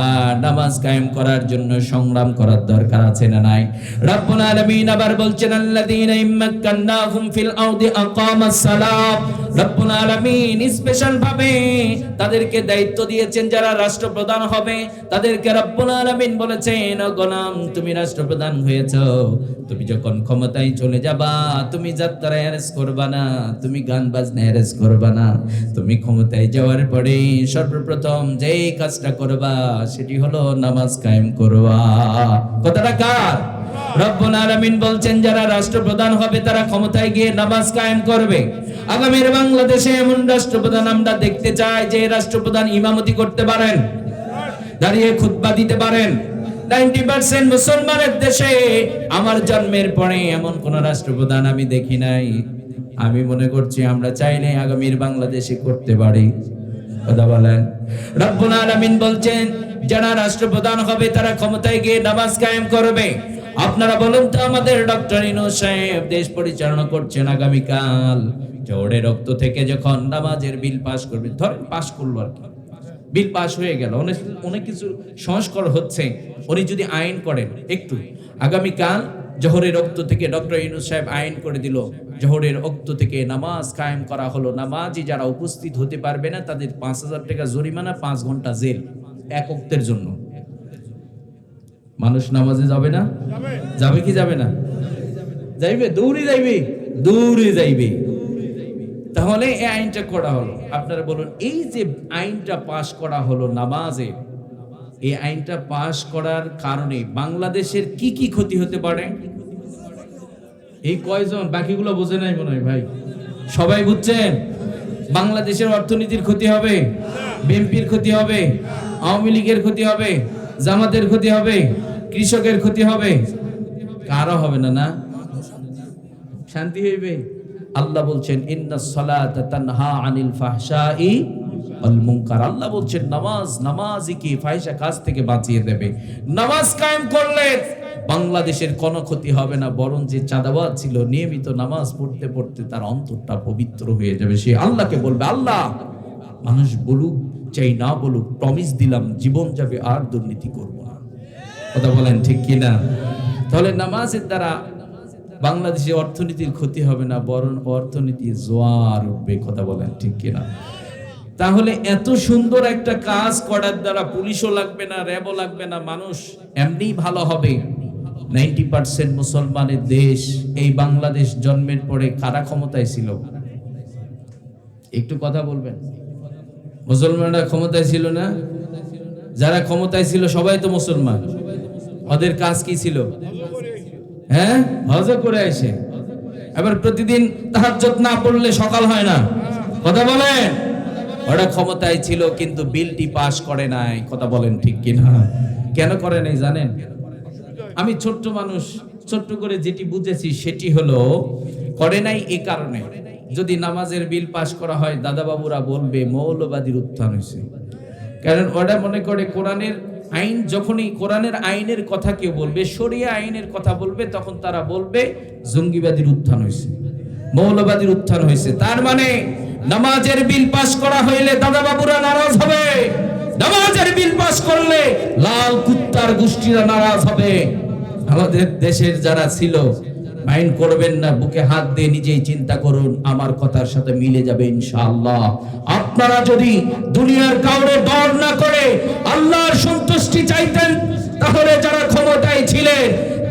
আর নামাজ কায়েম করার জন্য সংগ্রাম করার দরকার আছে না নাই? রব্বুল আলামিন আবার বলছেন আল্লাযীনা ইম্মাক্কান্নাহুম ফিল আরদি আকামাস সালাত। রব্বুল আলামিন স্পেশাল ভাবে তাদেরকে দায়িত্ব দিয়েছেন যারা রাষ্ট্রপ্রধান হবে, তাদেরকে রব্বুল আলামিন বলেছেন ও গোলাম তুমি রাষ্ট্রপ্রধান হয়েছো, তুমি যখন ক্ষমতায় চলে যাবা তুমি যাত্রা অ্যারেঞ্জ করবা না, তুমি গান বাজনা অ্যারেঞ্জ করবা না। তুমি ক্ষমতায় যাওয়ার পরে সর্বপ্রথম যেই কাজটা করবা সেটি হলো নামাজ কায়েম করবা। কথাটা কার? রব্বুল আলামিন বলছেন যারা রাষ্ট্রপ্রধান হবে তারা ক্ষমতায় গিয়ে নামাজ কায়েম করবে। আগামীর বাংলাদেশে এমন রাষ্ট্রপ্রধান আমরা দেখতে চাই যে রাষ্ট্রপ্রধান ইমামতি করতে পারেন, দাঁড়িয়ে খুতবা দিতে পারেন। 90% মুসলমানের দেশে আমার জন্মের পরে এমন কোন রাষ্ট্রপ্রধান আমি দেখি নাই। আমি মনে করছি আমরা চাইলে আগামীর বাংলাদেশে করতে পারি। কথা বলেন। রব্বুল আলামিন বলছেন যারা রাষ্ট্রপ্রধান হবে তারা ক্ষমতায় গিয়ে নামাজ কায়েম করবে। আপনারা বলুন তো, আমাদের ডক্টর ইউনূস সাহেব দেশ পরিচালনা করছেন, আগামীকাল জোহরের রক্ত থেকে যখন নামাজের বিল পাস করবে, ধরেন পাস করলো আর কি, বিল পাস হয়ে গেল, অনেক কিছু সংস্কার হচ্ছে, উনি যদি আইন করেন একটু, আগামীকাল জোহরের রক্ত থেকে ডক্টর ইউনূস সাহেব আইন করে দিল, জোহরের রক্ত থেকে নামাজ কায়েম করা হলো, নামাজি যারা উপস্থিত হতে পারবে না তাদের 5,000 টাকা জরিমানা, 5 ঘন্টা জেল, এক ওয়াক্তের জন্য। মানুষ নামাজে যাবে না? যাবে কি যাবে না? যাইবে, দৌড়ে যাইবে। তাহলে এই আইনটা করা হলো। আপনারা বলুন, এই যে আইনটা পাশ করা হলো নামাজে, এই আইনটা পাশ করার কারণে বাংলাদেশের কি কি ক্ষতি হতে পারে? এই কয়জন, বাকিগুলো বোঝে নাই মনে হয় ভাই, সবাই বুঝছেন? বাংলাদেশের অর্থনীতির ক্ষতি হবে, বিএনপির ক্ষতি হবে, আওয়ামী লীগের ক্ষতি হবে, জামাতের ক্ষতি হবে, কৃষকের ক্ষতি হবে, কারো হবে না? না, শান্তি হইবে। আল্লাহ বলছেন ইন্নাস সালাতা তানহা আনিল ফাহশাই ওয়াল মুনকার। আল্লাহ বলছেন নামাজই কি ফাহিশা কাজ থেকে বাঁচিয়ে দেবে। নামাজ কায়েম করলে বাংলাদেশের কোনো ক্ষতি হবে না, বরং যে চাঁদাবাজ ছিল নিয়মিত নামাজ পড়তে পড়তে তার অন্তরটা পবিত্র হয়ে যাবে। সে আল্লাহকে বলবে, আল্লাহ মানুষ বলুক চাই না বলুক, প্রমিস দিলাম জীবন যাবে আর দুর্নীতি করব না। কথা বলেন ঠিক কিনা? তাহলে নামাজের দ্বারা বাংলাদেশের অর্থনীতির ক্ষতি হবে না, বরং অর্থনীতি জোয়ার উঠবে। কথা বলেন ঠিক কিনা? তাহলে এত সুন্দর একটা কাজ করার দ্বারা পুলিশও লাগবে না, র্যাবও লাগবে না, মানুষ এমনি ভালো হবে। 90% মুসলমানের দেশ এই বাংলাদেশ জন্মের পরে কারা ক্ষমতায় ছিল? একটু কথা বলবেন। মুসলমানরা ক্ষমতায় ছিল না? যারা ক্ষমতায় ছিল সবাই তো মুসলমান। ওদের কাজ কি ছিল? হ্যাঁ, হজ করে আসে। এবার প্রতিদিন তাহাজ্জুদ না পড়লে সকাল হয় না। কথা বলেন। ওরা ক্ষমতায় ছিল কিন্তু বিলটি পাস করে নাই। কথা বলেন ঠিক কিনা? কেন করে নাই জানেন? আমি ছোট্ট মানুষ, ছোট্ট করে যেটি বুঝেছি সেটি হলো, করে নাই এই কারণে, যদি নামাজের বিল পাস করা হয় দাদা বাবুরা বলবে মৌলবাদীর উত্থান হয়েছে। কারণ ওরা মনে করে কোরআনের আইন যখনই কোরআনের আইনের কথা কেউ বলবে, শরিয়া আইনের কথা বলবে, তখন তারা বলবে জঙ্গিবাদীর উত্থান হয়েছে, মৌলবাদীর উত্থান হয়েছে। তার মানে নামাজের বিল পাস করা হইলে দাদা বাবুরা নারাজ হবে, নামাজের বিল পাস করলে লাল কুত্তার গোষ্ঠীরা নারাজ হবে। আমাদের দেশের যারা ছিল, মাইন্ড করবেন না, বুকে হাত দিয়ে নিজেই চিন্তা করুন, আমার কথার সাথে মিলে যাবে ইনশাআল্লাহ। আপনারা যদি দুনিয়ার কাউরে ডর না করে আল্লাহর সন্তুষ্টি চাইতেন, তাহলে যারা ক্ষমতায় ছিলেন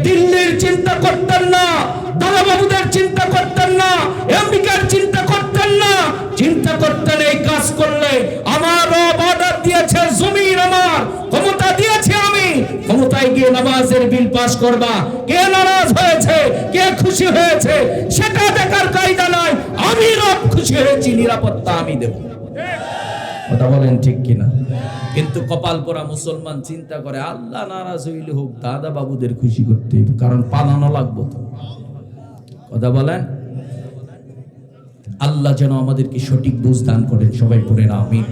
দিল্লির চিন্তা করতেন না, দাদাবাবুদের চিন্তা করতেন না, আমেরিকার চিন্তা করতেন না, চিন্তা করতেন এই কাজ করলে আমার রব অর্ডার দিয়েছে, জমিন আমার, ক্ষমতা দিয়েছে আমি, ক্ষমতায় গিয়ে নামাজের বিল পাস করবা। কে নারাজ হয়েছে, কে খুশি হয়েছে সেটা দেখার কায়দা নয়, আমি রব খুশি হয়েছি, নিরাপত্তা আমি দেব। কথা বলেন ঠিক কিনা? কিন্তু কপাল পোড়া মুসলমান চিন্তা করে আল্লাহ নারাজ হইলে হোক, দাদা বাবুদের খুশি করতে হবে, কারণ পালানো লাগবো তো। কথা বলেন। আল্লাহ যেন আমাদেরকে সঠিক বুঝ দান করেন, সবাই পড়েন আমিন।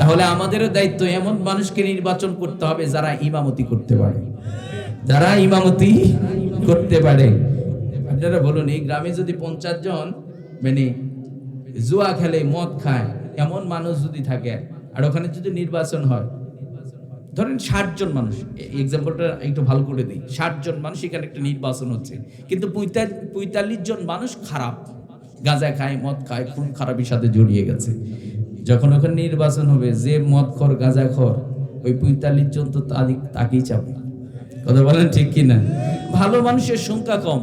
তাহলে আমাদেরও দায়িত্ব এমন মানুষকে নির্বাচন করতে হবে যারা ইমামতি করতে পারে, যারা ইমামতি করতে পারে। আপনারা বলুন, এই গ্রামে যদি 50 জন মানে জুয়া খেলে, মদ খায়, এমন মানুষ যদি থাকে, আর ওখানে যদি নির্বাচন হয়, ধরেন 60 জন মানুষ, এক্সাম্পলটা একটু ভালো করে দিই, 60 জন মানুষ এখানে একটা নির্বাচন হচ্ছে, কিন্তু 45 জন মানুষ খারাপ, গাঁজা খায়, মদ খায়, খুন খারাপির সাথে জড়িয়ে গেছে। যখন ওখানে নির্বাচন হবে, যে মদ খর গাঁজা খর, ওই 45 জন তো তাকেই চাবে। কথা বলেন ঠিক কিনা? ভালো মানুষের সংখ্যা কম,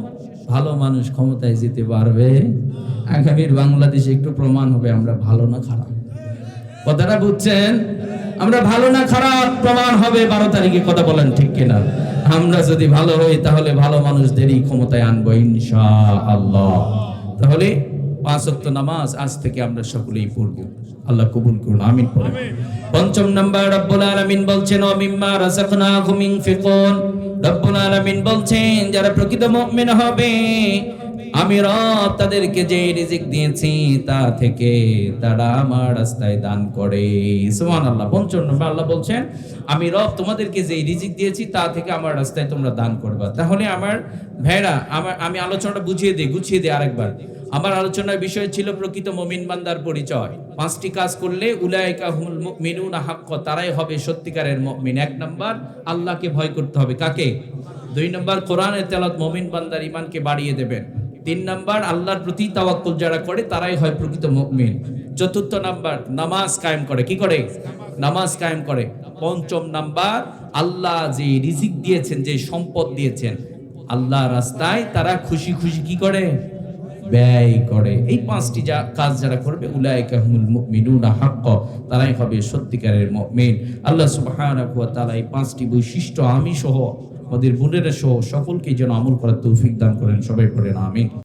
ভালো মানুষ ক্ষমতায় যেতে পারবে। আগামীর বাংলাদেশে একটু প্রমাণ হবে আমরা ভালো না খারাপ। কথাটা বুঝছেন? আমরা ভালো না খারাপ প্রমাণ হবে 12 তারিখে। কথা বলেন ঠিক কিনা? আমরা যদি ভালো হই তাহলে ভালো মানুষদেরই ক্ষমতায় আনবো ইনশাআল্লাহ। তাহলে 5 ওয়াক্ত নামাজ আজ থেকে আমরা সকলেই পড়ব, আল্লাহ কবুল করুন, আমিন পড়েন। 5 নাম্বার, রব্বুল আলামিন বলছেন ওয়া মিম্মা রাযাকনাহুম ইনফিকুন। রব্বুল আলামিন বলছেন যারা প্রকৃত মুমিন হবে, আমি রব তাদেরকে যে রিজিক দিয়েছি তা থেকে তারা আমার রাস্তায় দান করে। সুবহানাল্লাহ। 5 নম্বর আল্লাহ বলছেন আমি রব তোমাদেরকে যে রিজিক দিয়েছি তা থেকে আমার রাস্তায় তোমরা দান করবা। তাহলে আমার ভাইরা, আমি আলোচনাটা গুছিয়ে দিই আরেকবার। আমার আলোচনার বিষয় ছিল প্রকৃত মুমিন বান্দার পরিচয়। 5টি কাজ করলে উলাইকা হুমুল মুমিনুনা হাক্ক, তারাই হবে সত্যিকারের মুমিন। 1 নাম্বার, আল্লাহকে ভয় করতে হবে। কাকে? 2 নাম্বার, কোরআনের তেলাওয়াত মুমিন বান্দার ঈমানকে বাড়িয়ে দেবেন। 3 নাম্বার, আল্লাহর প্রতি তাওয়াক্কুল যারা করে তারাই হয় প্রকৃত মুমিন। 4 নাম্বার, নামাজ কায়েম করে। কি করে? নামাজ কায়েম করে। 5 নাম্বার, আল্লাহ যে রিজিক দিয়েছেন, যে সম্পদ দিয়েছেন, আল্লাহ রাস্তায় তারা খুশি খুশি কি করে? ব্যয় করে। এই 5টি কাজ যারা করবে উলাইকা হুমুল মুমিনুনা হাক্ক, তারাই হবে সত্যিকারের মুমিন। আল্লাহ সুবহানাহু ওয়া তাআলা এই 5টি বৈশিষ্ট্য আমি সহ আমাদের বোনেরা সহ সকলকে যেন আমল করার তৌফিক দান করেন, সবাই পড়েন আমিন।